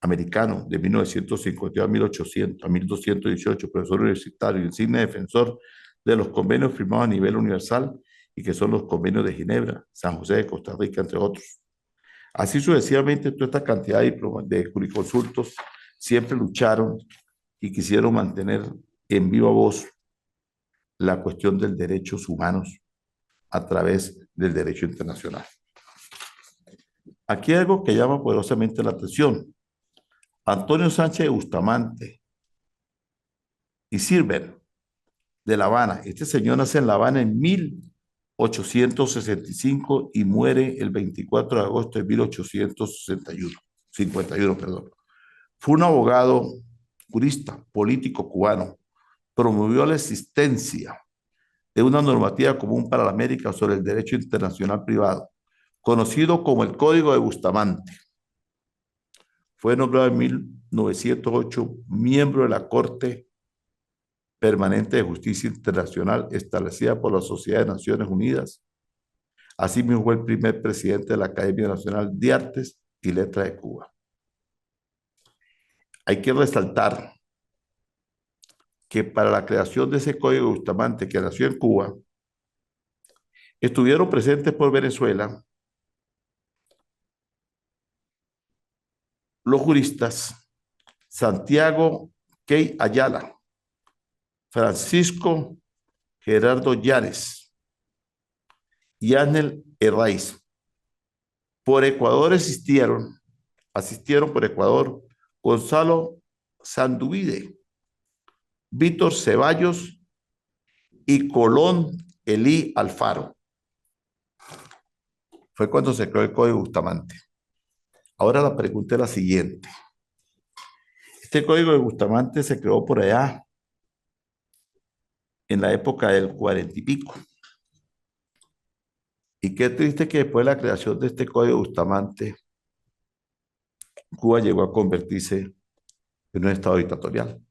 americano, de 1952 a 1218, profesor universitario y insigne defensor de los convenios firmados a nivel universal y que son los convenios de Ginebra, San José de Costa Rica, entre otros. Así sucesivamente, toda esta cantidad de jurisconsultos siempre lucharon y quisieron mantener en viva voz la cuestión de derechos humanos a través del derecho internacional. Aquí hay algo que llama poderosamente la atención. Antonio Sánchez de Bustamante y Silver de La Habana. Este señor nace en La Habana en 1865 y muere el 24 de agosto de 1851, perdón. Fue un abogado, jurista, político cubano. Promovió la existencia de una normativa común para la América sobre el derecho internacional privado, conocido como el Código de Bustamante. Fue nombrado en 1908 miembro de la Corte Permanente de Justicia Internacional establecida por la Sociedad de Naciones Unidas. Asimismo fue el primer presidente de la Academia Nacional de Artes y Letras de Cuba. Hay que resaltar que para la creación de ese Código de Bustamante que nació en Cuba, estuvieron presentes por Venezuela los juristas Santiago Key Ayala, Francisco Gerardo Llanes y Ángel Herraiz. Por Ecuador asistieron por Ecuador Gonzalo Sanduvide, Víctor Ceballos y Colón Elí Alfaro. Fue cuando se creó el Código Bustamante. Ahora la pregunta es la siguiente. Este Código de Bustamante se creó por allá en la época del 40 y pico. Y qué triste que después de la creación de este Código Bustamante, Cuba llegó a convertirse en un estado dictatorial,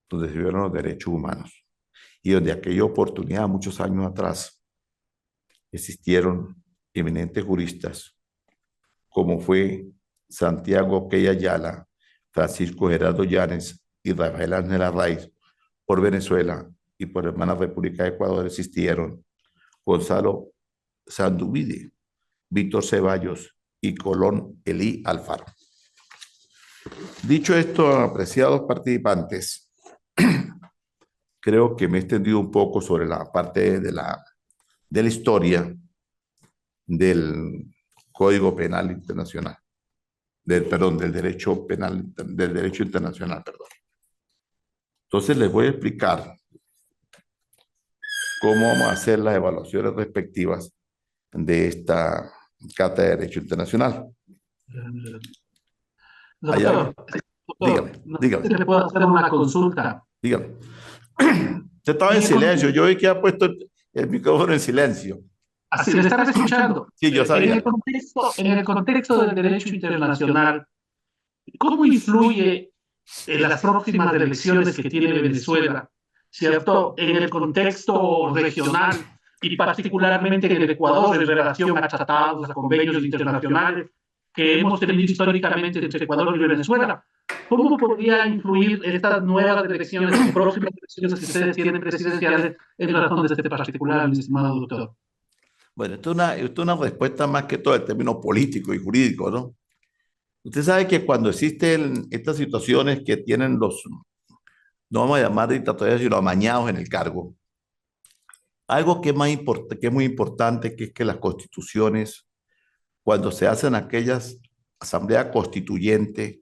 donde se violan los derechos humanos y donde aquella oportunidad muchos años atrás existieron eminentes juristas como fue Santiago Key Ayala, Francisco Gerardo Llanes y Rafael Ángel Arraiz por Venezuela y por la hermana República de Ecuador existieron Gonzalo Sanduvide, Víctor Ceballos y Colón Elí Alfaro. Dicho esto, apreciados participantes, creo que me he extendido un poco sobre la parte de la historia del Código Penal Internacional, perdón, del derecho penal, del derecho internacional, perdón. Entonces les voy a explicar cómo vamos a hacer las evaluaciones respectivas de esta Cátedra de Derecho Internacional.
Doctor,
Dígame,
no sé
dígame,
si le puedo hacer una consulta.
dígame. Usted estaba
En
en
el
silencio,
contexto,
yo vi que ha puesto el micrófono en silencio.
así le estaba escuchando.
Sí, yo sabía.
En el contexto del derecho internacional, ¿cómo influye en las próximas elecciones que tiene Venezuela, ¿cierto? En el contexto regional y particularmente en el Ecuador en relación a tratados, a convenios internacionales que hemos tenido históricamente entre Ecuador y Venezuela? ¿Cómo podría influir estas nuevas elecciones o próximas elecciones que ustedes tienen presidenciales en razón de este particular, mi estimado doctor?
Bueno, esto es una respuesta más que todo el término político y jurídico, ¿no? Usted sabe que cuando existen estas situaciones que tienen los, no vamos a llamar dictatoriales, sino amañados en el cargo, algo que es, que es muy importante, que es que las constituciones, cuando se hacen aquellas asambleas constituyentes,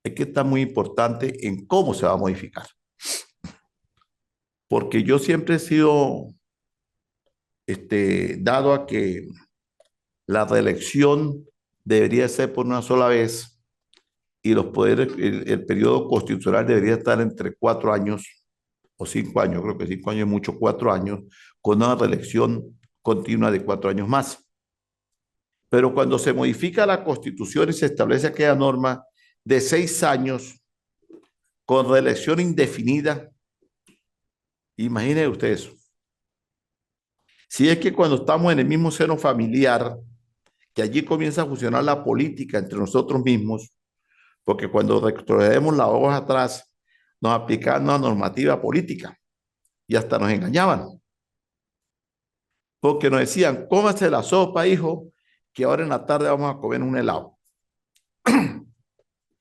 es que está muy importante en cómo se va a modificar. Porque yo siempre he sido dado a que la reelección debería ser por una sola vez y los poderes, el periodo constitucional debería estar entre 4 años o 5 años, creo que 5 años es mucho, 4 años, con una reelección continua de 4 años más. Pero cuando se modifica la Constitución y se establece aquella norma de 6 años con reelección indefinida, imaginen ustedes eso. Si es que cuando estamos en el mismo seno familiar, que allí comienza a funcionar la política entre nosotros mismos, porque cuando retrocedemos las hojas atrás, nos aplicaban una normativa política y hasta nos engañaban, porque nos decían, cómase la sopa, hijo, que ahora en la tarde vamos a comer un helado.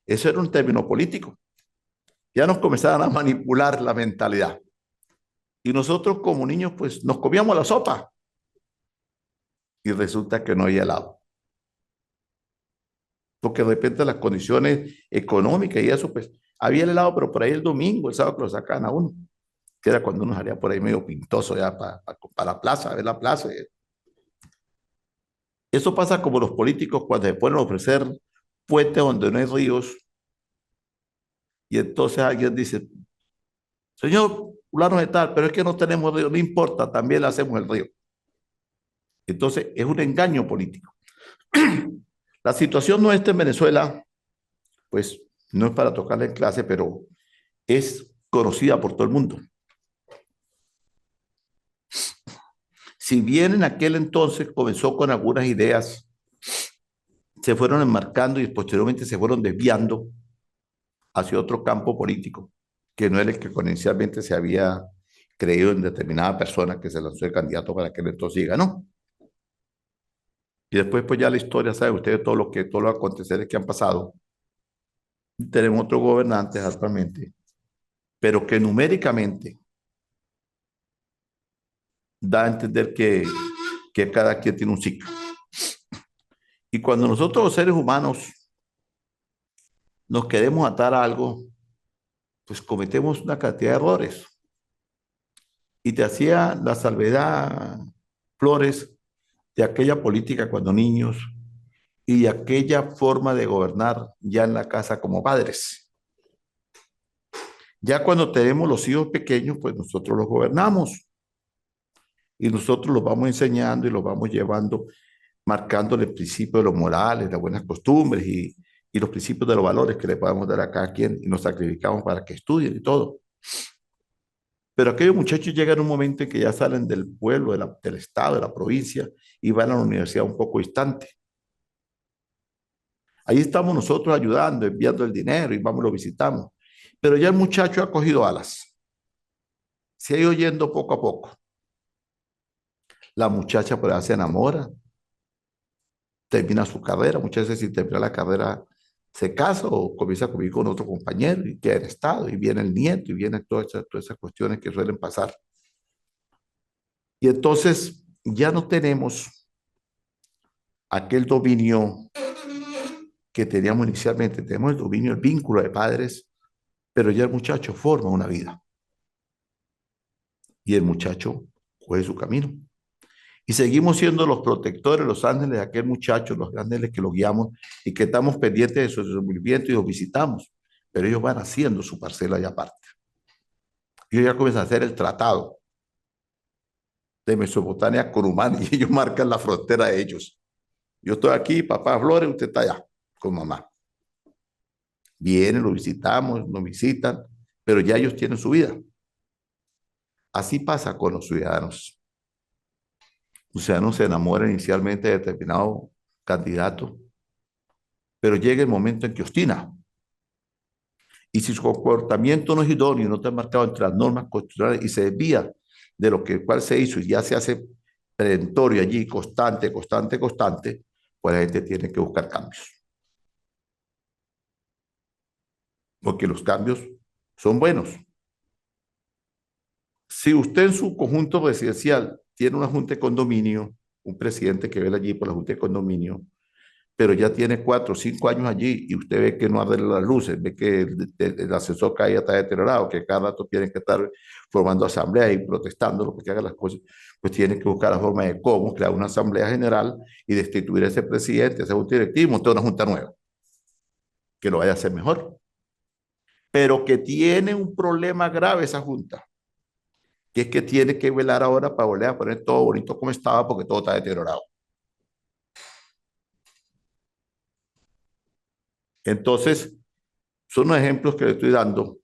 Eso era un término político. Ya nos comenzaban a manipular la mentalidad. Y nosotros como niños, pues nos comíamos la sopa y resulta que no había helado. Porque de repente las condiciones económicas y eso, pues había el helado, pero por ahí el domingo, el sábado que lo sacaban a uno, que era cuando uno salía por ahí medio pintoso ya para la plaza, a ver la plaza. Eso pasa como los políticos cuando se ponen a ofrecer puentes donde no hay ríos y entonces alguien dice, señor fulano de tal, pero es que no tenemos río, no importa, también le hacemos el río. Entonces es un engaño político. La situación nuestra en Venezuela, pues no es para tocarla en clase, pero es conocida por todo el mundo. Si bien en aquel entonces comenzó con algunas ideas, se fueron enmarcando y posteriormente se fueron desviando hacia otro campo político, que no era el que inicialmente se había creído en determinada persona que se lanzó el candidato para que el entonces ganó. Y después, pues ya la historia, sabe ustedes todos los aconteceres que han pasado. Tenemos otros gobernantes actualmente, pero que numéricamente da a entender que cada quien tiene un ciclo. Y cuando nosotros los seres humanos nos queremos atar a algo, pues cometemos una cantidad de errores. Y te hacía la salvedad, Flores, de aquella política cuando niños y de aquella forma de gobernar ya en la casa como padres. Ya cuando tenemos los hijos pequeños, pues nosotros los gobernamos y nosotros los vamos enseñando y los vamos llevando, marcándole el principio de los morales, las buenas costumbres y los principios de los valores que le podemos dar a cada quien y nos sacrificamos para que estudien y todo. Pero aquellos muchachos llegan a un momento en que ya salen del pueblo, del estado, de la provincia y van a la universidad un poco distante. Ahí estamos nosotros ayudando, enviando el dinero y vamos, lo visitamos. Pero ya el muchacho ha cogido alas. Se ha ido yendo poco a poco. La muchacha por ahí se enamora, termina su carrera, muchas veces si termina la carrera se casa o comienza a convivir con otro compañero y queda en estado, y viene el nieto y vienen todas esas cuestiones que suelen pasar. Y entonces ya no tenemos aquel dominio que teníamos inicialmente, tenemos el dominio, el vínculo de padres, pero ya el muchacho forma una vida y el muchacho coge su camino. Y seguimos siendo los protectores, los ángeles de aquel muchacho, los ángeles que lo guiamos y que estamos pendientes de su desenvolvimiento y los visitamos. Pero ellos van haciendo su parcela ya aparte. Ellos ya comienzan a hacer el tratado de Mesopotamia con Humana y ellos marcan la frontera de ellos. Yo estoy aquí, papá Flores, usted está allá con mamá. Vienen, lo visitamos, nos visitan, pero ya ellos tienen su vida. Así pasa con los ciudadanos. Los ciudadanos se enamoran inicialmente de determinado candidato, pero llega el momento en que obstina. Y si su comportamiento no es idóneo, no está marcado entre las normas constitucionales y se desvía de lo que el cual se hizo y ya se hace perentorio allí, constante, constante, constante, pues la gente tiene que buscar cambios. Porque los cambios son buenos. Si usted en su conjunto residencial tiene una junta de condominio, un presidente que vela allí por la junta de condominio, pero ya tiene 4 o 5 años allí y usted ve que no arregla las luces, ve que el ascensor cae está deteriorado, que cada rato tienen que estar formando asamblea y protestando lo que hagan las cosas, pues tienen que buscar la forma de cómo crear una asamblea general y destituir a ese presidente, a ese junta directiva y montar una junta nueva, que lo vaya a hacer mejor. Pero que tiene un problema grave esa junta, que es que tiene que velar ahora para volver a poner todo bonito como estaba porque todo está deteriorado. Entonces, son unos ejemplos que le estoy dando,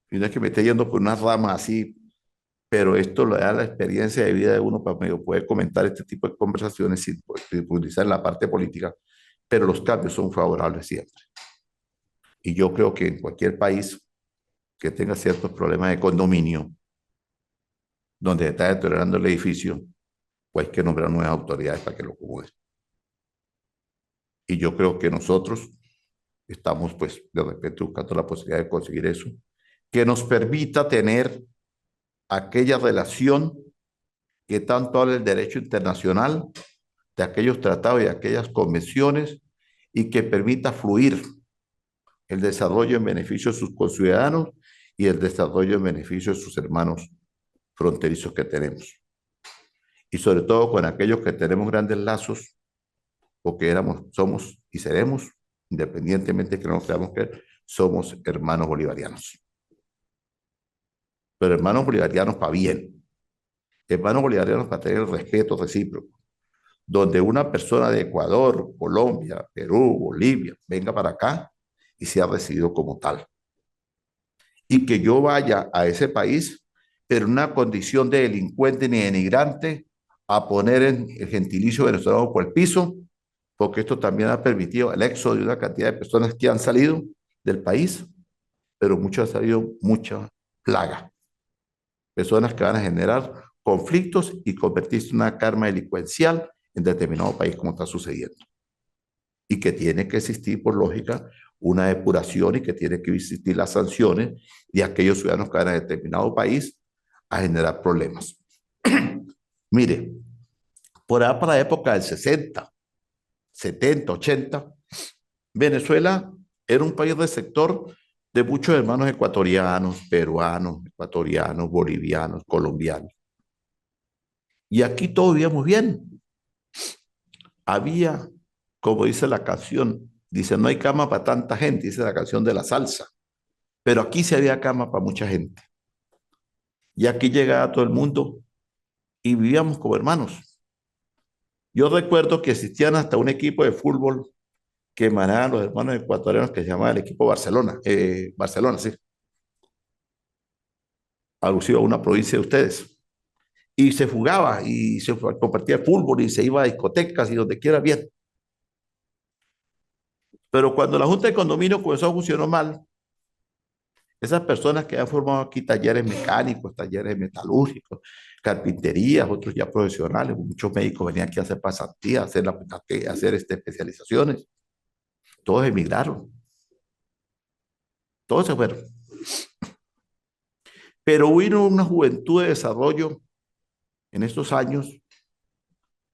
y no es que me esté yendo por unas ramas así, pero esto lo da la experiencia de vida de uno para medio poder comentar este tipo de conversaciones sin profundizar en la parte política, pero los cambios son favorables siempre. Y yo creo que en cualquier país que tenga ciertos problemas de condominio, donde está deteriorando el edificio, pues hay que nombrar nuevas autoridades para que lo cubran. Y yo creo que nosotros estamos, pues, de repente buscando la posibilidad de conseguir eso, que nos permita tener aquella relación que tanto habla el derecho internacional, de aquellos tratados y aquellas convenciones, y que permita fluir el desarrollo en beneficio de sus conciudadanos y el desarrollo en beneficio de sus hermanos fronterizos que tenemos. Y sobre todo con aquellos que tenemos grandes lazos, o que éramos, somos y seremos, independientemente de que no nos creamos que somos hermanos bolivarianos. Pero hermanos bolivarianos para bien, hermanos bolivarianos para tener el respeto recíproco, donde una persona de Ecuador, Colombia, Perú, Bolivia, venga para acá y sea recibido como tal. Y que yo vaya a ese país, pero en una condición de delincuente ni de emigrante, a poner en el gentilicio venezolano por el piso, porque esto también ha permitido el éxodo de una cantidad de personas que han salido del país, pero muchas han salido mucha plaga. Personas que van a generar conflictos y convertirse en una karma delincuencial en determinado país como está sucediendo. Y que tiene que existir, por lógica, una depuración y que tiene que existir las sanciones de aquellos ciudadanos que van a determinado país a generar problemas. Mire, por allá para la época del 60, 70, 80, Venezuela era un país del sector de muchos hermanos ecuatorianos, peruanos, ecuatorianos, bolivianos, colombianos. Y aquí todo vivíamos bien. Había, como dice la canción, dice, no hay cama para tanta gente, dice la canción de la salsa, pero aquí sí había cama para mucha gente. Y aquí llegaba todo el mundo y vivíamos como hermanos. Yo recuerdo que existían hasta un equipo de fútbol que emanaban los hermanos ecuatorianos que se llamaba el equipo Barcelona, Barcelona, sí, alusivo a una provincia de ustedes. Y se jugaba y se compartía fútbol y se iba a discotecas y donde quiera bien. Pero cuando la Junta de Condominio comenzó a funcionar mal, esas personas que han formado aquí talleres mecánicos, talleres metalúrgicos, carpinterías, otros ya profesionales, muchos médicos venían aquí a hacer pasantías, hacer especializaciones, todos emigraron, todos se fueron. Pero hubo una juventud de desarrollo en estos años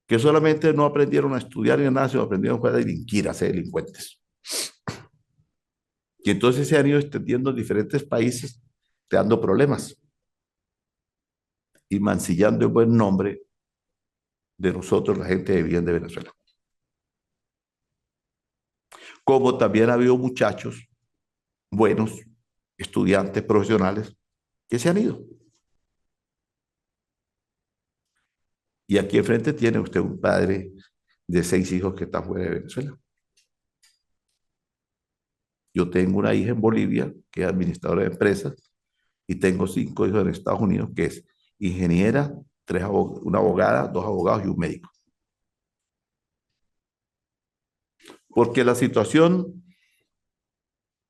que solamente no aprendieron a estudiar ni nada, sino aprendieron a delinquir, a ser delincuentes. Y entonces se han ido extendiendo en diferentes países, creando problemas y mancillando el buen nombre de nosotros, la gente de bien de Venezuela. Como también ha habido muchachos buenos, estudiantes profesionales, que se han ido. Y aquí enfrente tiene usted un padre de 6 hijos que está fuera de Venezuela. Yo tengo una hija en Bolivia que es administradora de empresas y tengo 5 hijos en Estados Unidos que es ingeniera, una abogada, 2 abogados y un médico. Porque la situación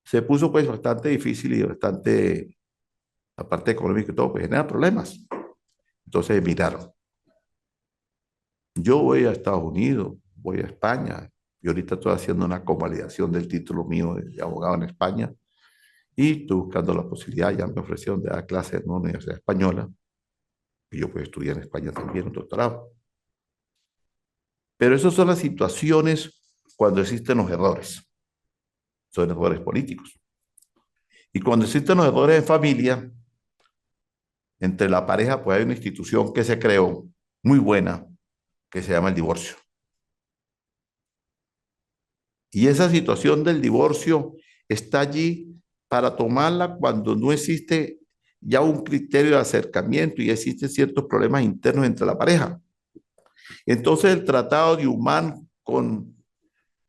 se puso pues bastante difícil y bastante, la parte económica y todo, pues genera problemas. Entonces miraron, yo voy a Estados Unidos, voy a España, y ahorita estoy haciendo una convalidación del título mío de abogado en España y estoy buscando la posibilidad, ya me ofrecieron de dar clases en una universidad española, y yo pues estudié en España también un doctorado. Pero esas son las situaciones cuando existen los errores, son errores políticos. Y cuando existen los errores en familia, entre la pareja, pues hay una institución que se creó muy buena, que se llama el divorcio. Y esa situación del divorcio está allí para tomarla cuando no existe ya un criterio de acercamiento y existen ciertos problemas internos entre la pareja. Entonces el Tratado de Humán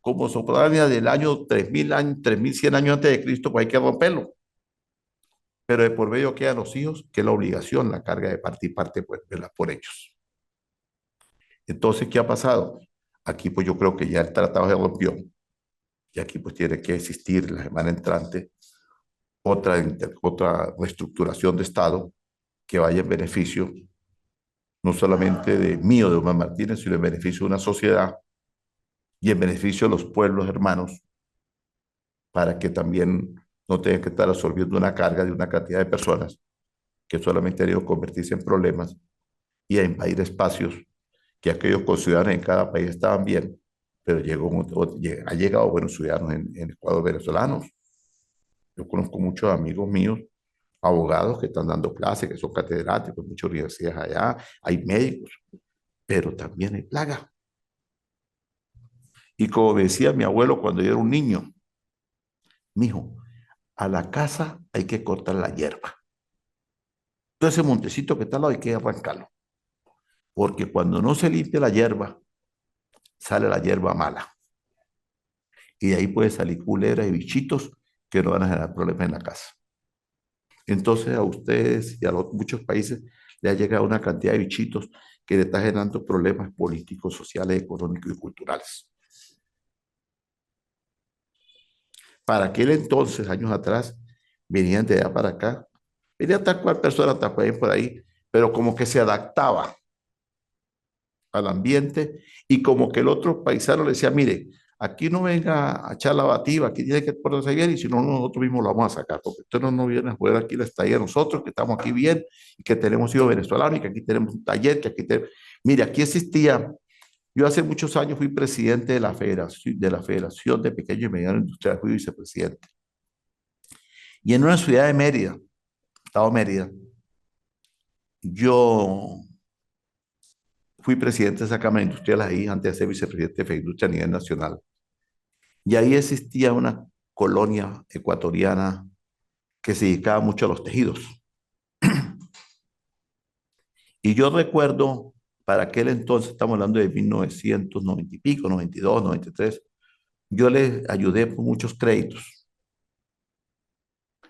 como soprania del año 3000 años, 3100 años antes de Cristo, pues hay que romperlo. Pero de por medio quedan los hijos, que es la obligación, la carga de parte y parte, pues, verla por ellos. Entonces, ¿qué ha pasado? Aquí, pues yo creo que ya el tratado se rompió. Y aquí, pues tiene que existir la semana entrante otra reestructuración de Estado que vaya en beneficio no solamente de mí o de Omar Martínez, sino en beneficio de una sociedad y en beneficio de los pueblos hermanos, para que también no tengan que estar absorbiendo una carga de una cantidad de personas que solamente han ido a convertirse en problemas y a invadir espacios que aquellos conciudadanos en cada país estaban bien, pero ha llegado buenos ciudadanos en Ecuador venezolanos. Yo conozco muchos amigos míos, abogados que están dando clases, que son catedráticos en muchas universidades allá, hay médicos, pero también hay plaga. Y como decía mi abuelo cuando yo era un niño, mijo, a la casa hay que cortar la hierba. Todo ese montecito que está al lado hay que arrancarlo, porque cuando no se limpia la hierba, sale la hierba mala. Y de ahí puede salir culeras y bichitos que no van a generar problemas en la casa. Entonces a ustedes y a muchos países le ha llegado una cantidad de bichitos que le está generando problemas políticos, sociales, económicos y culturales. Para aquel entonces, años atrás, venían de allá para acá, venía tal cual persona, tal cual por ahí, pero como que se adaptaba al ambiente y como que el otro paisano le decía, mire, aquí no venga a echar la bativa, aquí tiene que portarse bien y si no, nosotros mismos lo vamos a sacar, porque usted no viene a jugar aquí la estadía de nosotros, que estamos aquí bien y que tenemos hijos venezolanos y que aquí tenemos un taller, que aquí tenemos... Mire, aquí existía, yo hace muchos años fui presidente de la Federación de Pequeños y Medianos Industriales, fui vicepresidente. Y en una ciudad de Mérida, estado Mérida, yo fui presidente de esa Cámara Industrial ahí antes de ser vicepresidente de FEINDUSTRIA a nivel nacional. Y ahí existía una colonia ecuatoriana que se dedicaba mucho a los tejidos. Y yo recuerdo, para aquel entonces, estamos hablando de 1990 y pico, 92, 93, yo les ayudé con muchos créditos.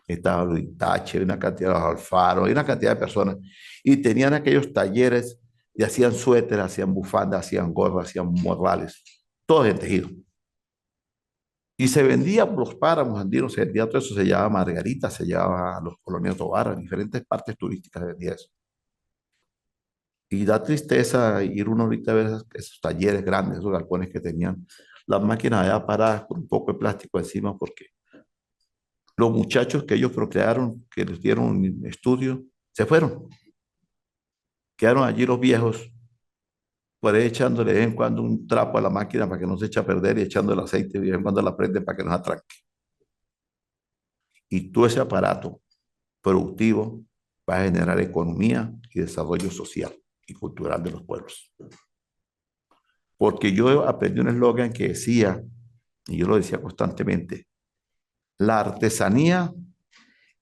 Estaba Luis Tache, una cantidad de Alfaro, hay una cantidad de personas. Y tenían aquellos talleres y hacían suéteres, hacían bufandas, hacían gorras, hacían morrales, todo en tejido. Y se vendía por los páramos andinos, se vendía todo eso, se llevaba a Margarita, se llevaba a los colonias Tobar, en diferentes partes turísticas se vendía eso. Y da tristeza ir uno ahorita a ver esos talleres grandes, esos galpones que tenían las máquinas allá paradas con un poco de plástico encima, porque los muchachos que ellos procrearon, que les dieron un estudio, se fueron. Quedaron allí los viejos, por ahí echándole de vez en cuando un trapo a la máquina para que no se eche a perder y echando el aceite de vez en cuando la prenden para que no se atranque. Y todo ese aparato productivo va a generar economía y desarrollo social y cultural de los pueblos. Porque yo aprendí un eslogan que decía, y yo lo decía constantemente, la artesanía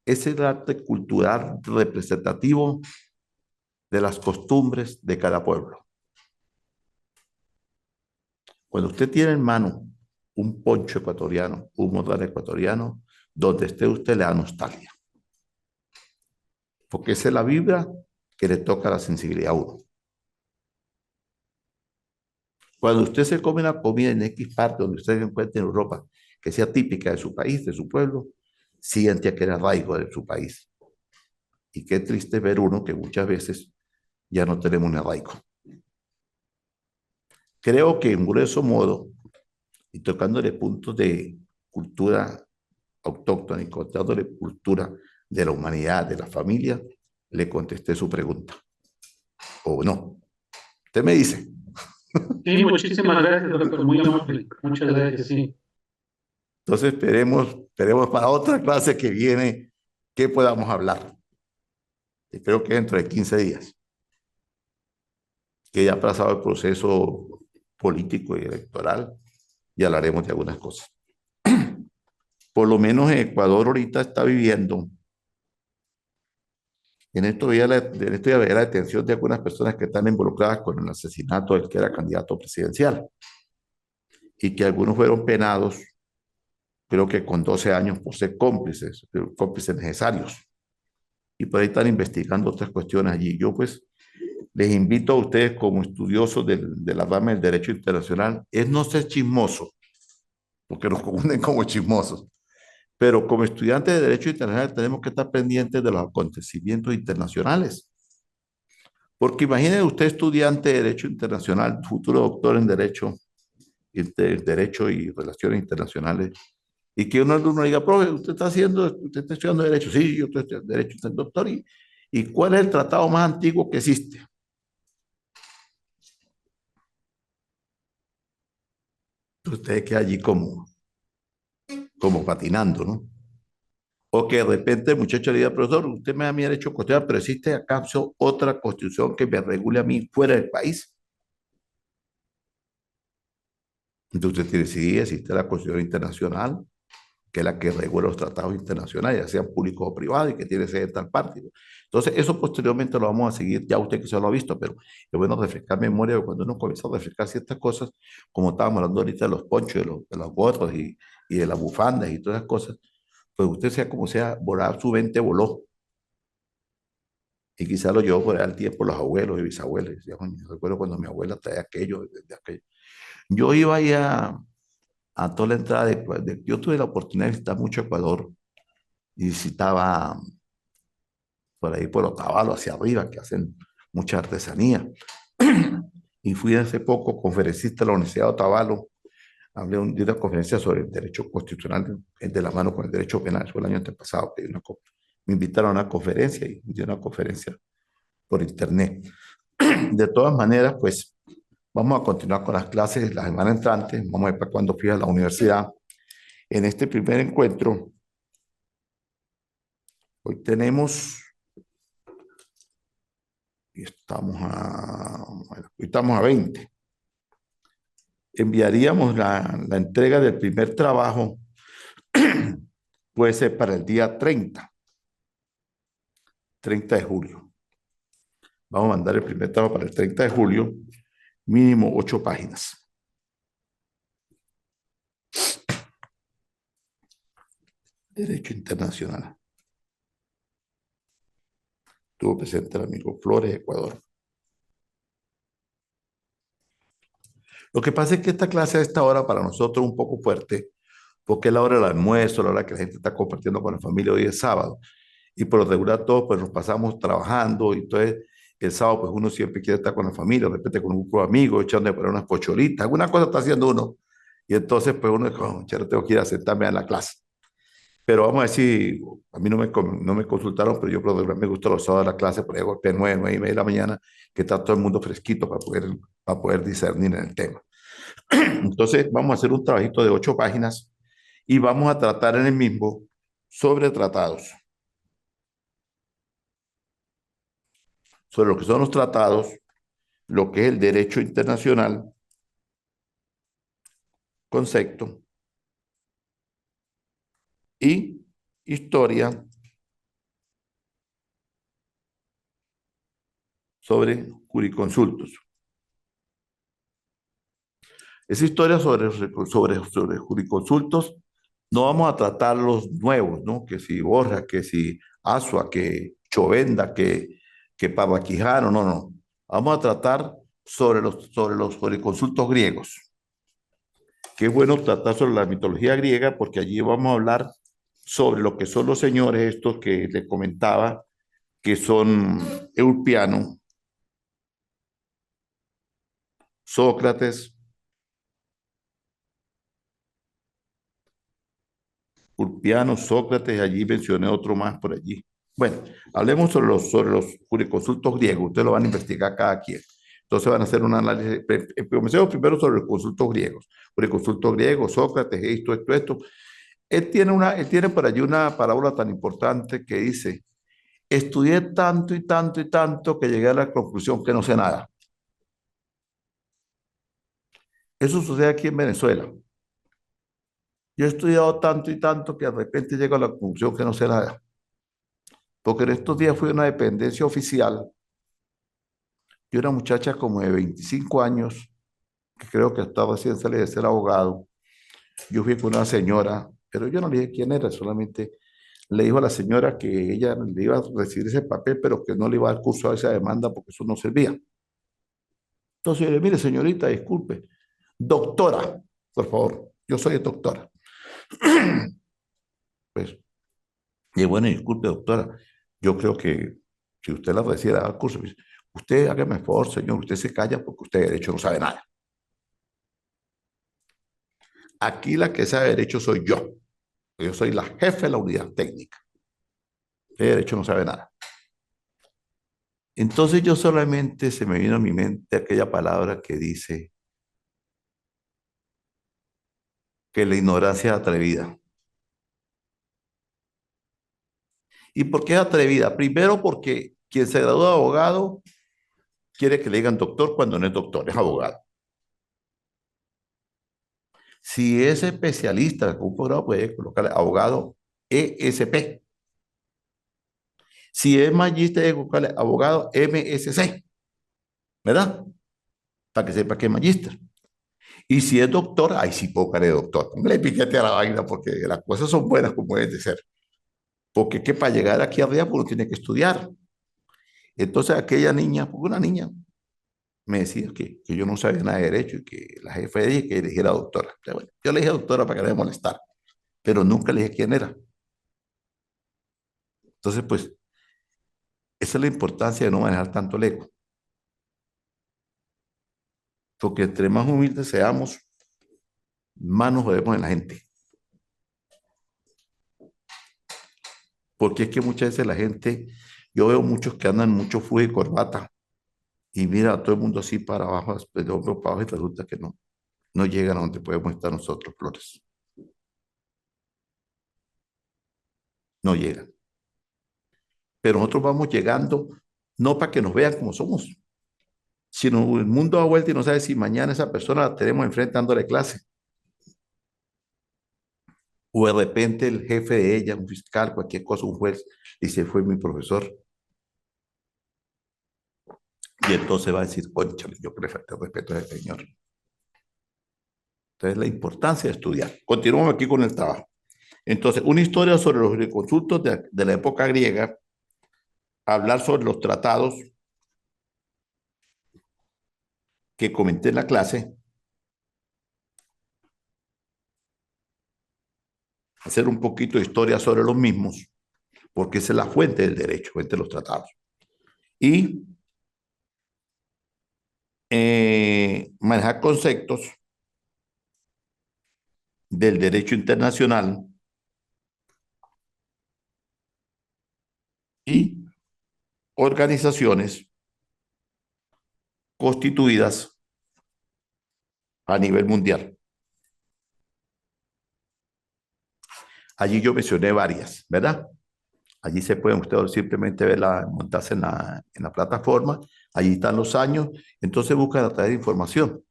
es el arte cultural representativo de las costumbres de cada pueblo. Cuando usted tiene en mano un poncho ecuatoriano, un modelo ecuatoriano, donde esté usted le da nostalgia. Porque esa es la vibra que le toca la sensibilidad a uno. Cuando usted se come una comida en X parte donde usted se encuentre en Europa, que sea típica de su país, de su pueblo, siente aquel arraigo de su país. Y qué triste ver uno que muchas veces ya no tenemos un arraigo. Creo que en grueso modo, y tocándole puntos de cultura autóctona y contándole cultura de la humanidad, de la familia, le contesté su pregunta. ¿O no? Usted me dice.
Sí, muchísimas gracias, doctor, muy amable. Muchas gracias, sí.
Entonces esperemos para otra clase que viene que podamos hablar. Y creo que dentro de 15 días, que ya ha pasado el proceso político y electoral, y hablaremos de algunas cosas. Por lo menos en Ecuador ahorita está viviendo, en estos días, la detención de algunas personas que están involucradas con el asesinato del que era candidato presidencial y que algunos fueron penados, creo que con 12 años por ser cómplices, cómplices necesarios. Y por ahí están investigando otras cuestiones allí. Yo pues les invito a ustedes como estudiosos de la rama del derecho internacional, es no ser chismoso, porque nos confunden como chismosos, pero como estudiantes de derecho internacional tenemos que estar pendientes de los acontecimientos internacionales. Porque imagine usted estudiante de derecho internacional, futuro doctor en derecho y relaciones internacionales, y que un alumno diga, profe, usted está estudiando derecho. Sí, yo estoy estudiando derecho, usted es doctor. ¿Y cuál es el tratado más antiguo que existe? Entonces usted queda allí como patinando, ¿no? O que de repente el muchacho le diga, profesor, usted me da mi derecho constitucional, pero existe acaso otra constitución que me regule a mí fuera del país. Entonces usted tiene que decir, existe la Constitución Internacional, que es la que regula los tratados internacionales, ya sean públicos o privados, y que tiene sede en tal parte. Entonces, eso posteriormente lo vamos a seguir, ya usted que se lo ha visto, pero es bueno refrescar memoria de cuando uno comienza a refrescar ciertas cosas, como estábamos hablando ahorita de los ponchos, de los gorros y de las bufandas y todas esas cosas, pues usted sea como sea, volar su mente voló. Y quizá lo llevó por ahí al tiempo los abuelos y bisabuelos. Decía, "Coño, yo recuerdo cuando mi abuela traía aquello, de aquello". Yo iba ahí a toda la entrada yo tuve la oportunidad de visitar mucho Ecuador y visitaba por ahí por Otavalo hacia arriba, que hacen mucha artesanía. Y fui hace poco conferencista de la Universidad de Otavalo, hablé de una conferencia sobre el derecho constitucional de la mano con el derecho penal, fue el año antepasado, que me invitaron a una conferencia y di una conferencia por internet. De todas maneras, pues vamos a continuar con las clases la semana entrante, vamos a ver para cuando fui a la universidad. En este primer encuentro, hoy tenemos, estamos a 20. Enviaríamos la entrega del primer trabajo, puede ser para el día 30 de julio. Vamos a mandar el primer trabajo para el 30 de julio, mínimo 8 páginas. Derecho internacional. Estuvo presente el amigo Flores, Ecuador. Lo que pasa es que esta clase a esta hora para nosotros es un poco fuerte, porque es la hora del almuerzo, la hora que la gente está compartiendo con la familia, hoy es sábado. Y por lo regular todos pues nos pasamos trabajando y entonces El sábado, pues uno siempre quiere estar con la familia, de repente con un grupo de amigos, echando por unas pocholitas, alguna cosa está haciendo uno. Y entonces, pues uno dice, oh, ya tengo que ir a sentarme a la clase. Pero vamos a decir, a mí no me consultaron, pero yo por lo menos me gusta los sábados de la clase, por ahí golpe 9, 9:30 de la mañana, que está todo el mundo fresquito para poder discernir en el tema. Entonces, vamos a hacer un trabajito de 8 páginas y vamos a tratar en el mismo sobre tratados, sobre lo que son los tratados, lo que es el derecho internacional, concepto y historia sobre jurisconsultos. Esa historia sobre jurisconsultos, no vamos a tratar los nuevos, ¿no? Que si Borja, que si Asua, que Chovenda, que Pavaquijano, no, no. Vamos a tratar sobre los jurisconsultos griegos. Qué bueno tratar sobre la mitología griega, porque allí vamos a hablar sobre lo que son los señores estos que les comentaba, que son Eupiano, Sócrates, Ulpiano, Sócrates, allí mencioné otro más por allí. Bueno, hablemos sobre los jurisconsultos griegos, ustedes lo van a investigar cada quien. Entonces van a hacer un análisis, comencemos primero sobre los consultos griegos. Jurisconsultos griegos, Sócrates, esto. Él tiene por allí una parábola tan importante que dice, estudié tanto y tanto y tanto que llegué a la conclusión que no sé nada. Eso sucede aquí en Venezuela. Yo he estudiado tanto y tanto que de repente llego a la conclusión que no sé nada. Porque en estos días fui a una dependencia oficial y una muchacha como de 25 años, que creo que estaba recién salida de ser abogado. Yo fui con una señora, pero yo no le dije quién era, solamente le dijo a la señora que ella le iba a recibir ese papel, pero que no le iba a dar curso a esa demanda porque eso no servía. Entonces yo le dije, mire señorita, disculpe, doctora, por favor, yo soy doctora. Pues, y bueno, disculpe doctora, yo creo que si usted la recibe a dar curso, pues, usted hágame el favor, señor, usted se calla porque usted de derecho no sabe nada. Aquí la que sabe derecho soy yo. Yo soy la jefe de la unidad técnica. De derecho no sabe nada. Entonces yo solamente se me vino a mi mente aquella palabra que dice que la ignorancia es atrevida. ¿Y por qué es atrevida? Primero porque quien se gradúa de abogado quiere que le digan doctor cuando no es doctor, es abogado. Si es especialista con un posgrado, puede colocarle abogado ESP. Si es magíster, puede colocarle abogado MSC, ¿verdad? Para que sepa que es magíster. Y si es doctor, ahí sí puedo caer de doctor. Le piquete a la vaina porque las cosas son buenas como deben de ser. Porque es que para llegar aquí arriba, pues uno tiene que estudiar. Entonces aquella niña, porque una niña me decía que yo no sabía nada de derecho y que la jefa dije que eligiera doctora. O sea, bueno, yo le dije doctora para que no me molestar, pero nunca le dije quién era. Entonces, pues, esa es la importancia de no manejar tanto el ego. Porque entre más humildes seamos, más nos jodemos en la gente. Porque es que muchas veces la gente, yo veo muchos que andan mucho fuga y corbata y mira a todo el mundo así para abajo, de hombros para abajo y resulta que no llegan a donde podemos estar nosotros, Flores. No llegan. Pero nosotros vamos llegando no para que nos vean como somos, sino el mundo da vuelta y no sabe si mañana esa persona la tenemos enfrente dándole clase. O de repente el jefe de ella, un fiscal, cualquier cosa, un juez, dice, fue mi profesor. Y entonces va a decir, conchale, yo que le falté el respeto a ese señor. Entonces, la importancia de estudiar. Continuamos aquí con el trabajo. Entonces, una historia sobre los jurisconsultos de la época griega, hablar sobre los tratados que comenté en la clase, hacer un poquito de historia sobre los mismos, porque esa es la fuente del derecho, fuente de los tratados. Y manejar conceptos del derecho internacional y organizaciones constituidas a nivel mundial. Allí yo mencioné varias, ¿verdad? Allí se pueden ustedes simplemente verla, montarse en la plataforma. Allí están los años. Entonces buscan a través de información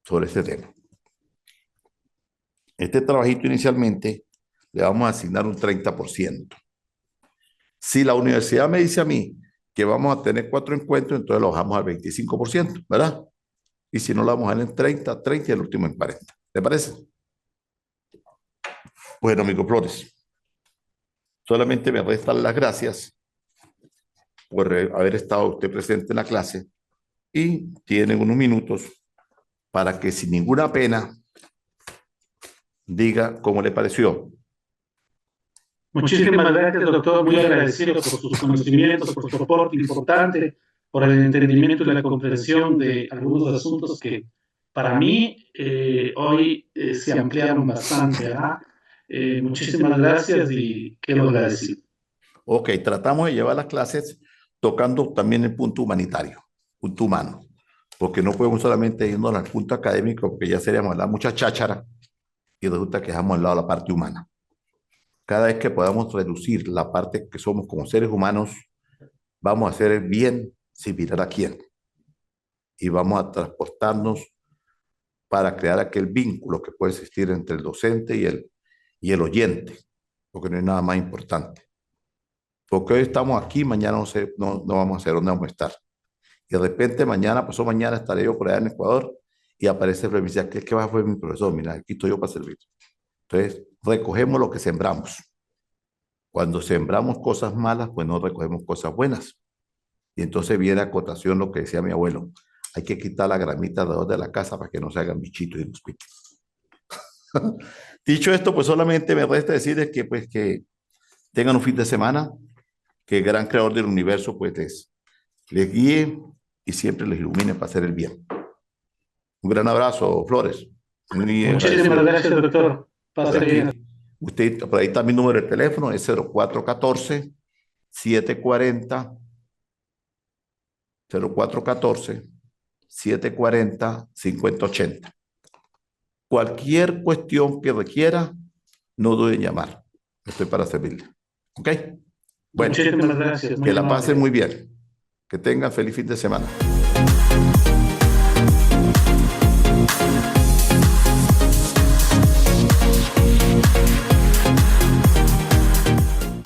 sobre este tema. Este trabajito inicialmente le vamos a asignar un 30%. Si la universidad me dice a mí que vamos a tener 4 encuentros, entonces lo bajamos al 25%, ¿verdad? Y si no, lo vamos a dejar en 30, 30 y el último en 40. ¿Te parece? Bueno, amigo Flores, solamente me restan las gracias por haber estado usted presente en la clase y tienen unos minutos para que sin ninguna pena diga cómo le pareció.
Muchísimas gracias, doctor. Muy agradecido por sus conocimientos, por su aporte importante, por el entendimiento y la comprensión de algunos asuntos que para mí hoy se ampliaron bastante, ¿verdad? Muchísimas gracias y quedo agradecido.
Ok, tratamos de llevar las clases tocando también el punto humanitario, punto humano, porque no podemos solamente irnos al punto académico, porque ya seríamos la mucha cháchara y resulta que dejamos al lado la parte humana. Cada vez que podamos reducir la parte que somos como seres humanos, vamos a hacer el bien sin mirar a quién. Y vamos a transportarnos para crear aquel vínculo que puede existir entre el docente y el oyente, porque no hay nada más importante. Porque hoy estamos aquí, mañana no vamos a saber dónde vamos a estar. Y de repente mañana, pasó mañana, estaré yo por allá en Ecuador y aparece el profesor, ¿qué va a fue mi profesor? Mira, aquí estoy yo para servir. Entonces, recogemos lo que sembramos. Cuando sembramos cosas malas, pues no recogemos cosas buenas. Y entonces viene a cotación lo que decía mi abuelo. Hay que quitar la gramita alrededor de la casa para que no se hagan bichitos y nos piquen. Dicho esto, pues solamente me resta decirles que, pues, que tengan un fin de semana, que el gran creador del universo pues les guíe y siempre les ilumine para hacer el bien. Un gran abrazo, Flores. Muy
Muchísimas gracias, doctor. Pase bien.
Usted, por ahí está mi número de teléfono, es 0414 740 0414 740 5080. Cualquier cuestión que requiera, no duden en llamar. Estoy para servirle. ¿Ok? Bueno,
muchísimas gracias.
que la pasen muy bien. Que tengan feliz fin de semana.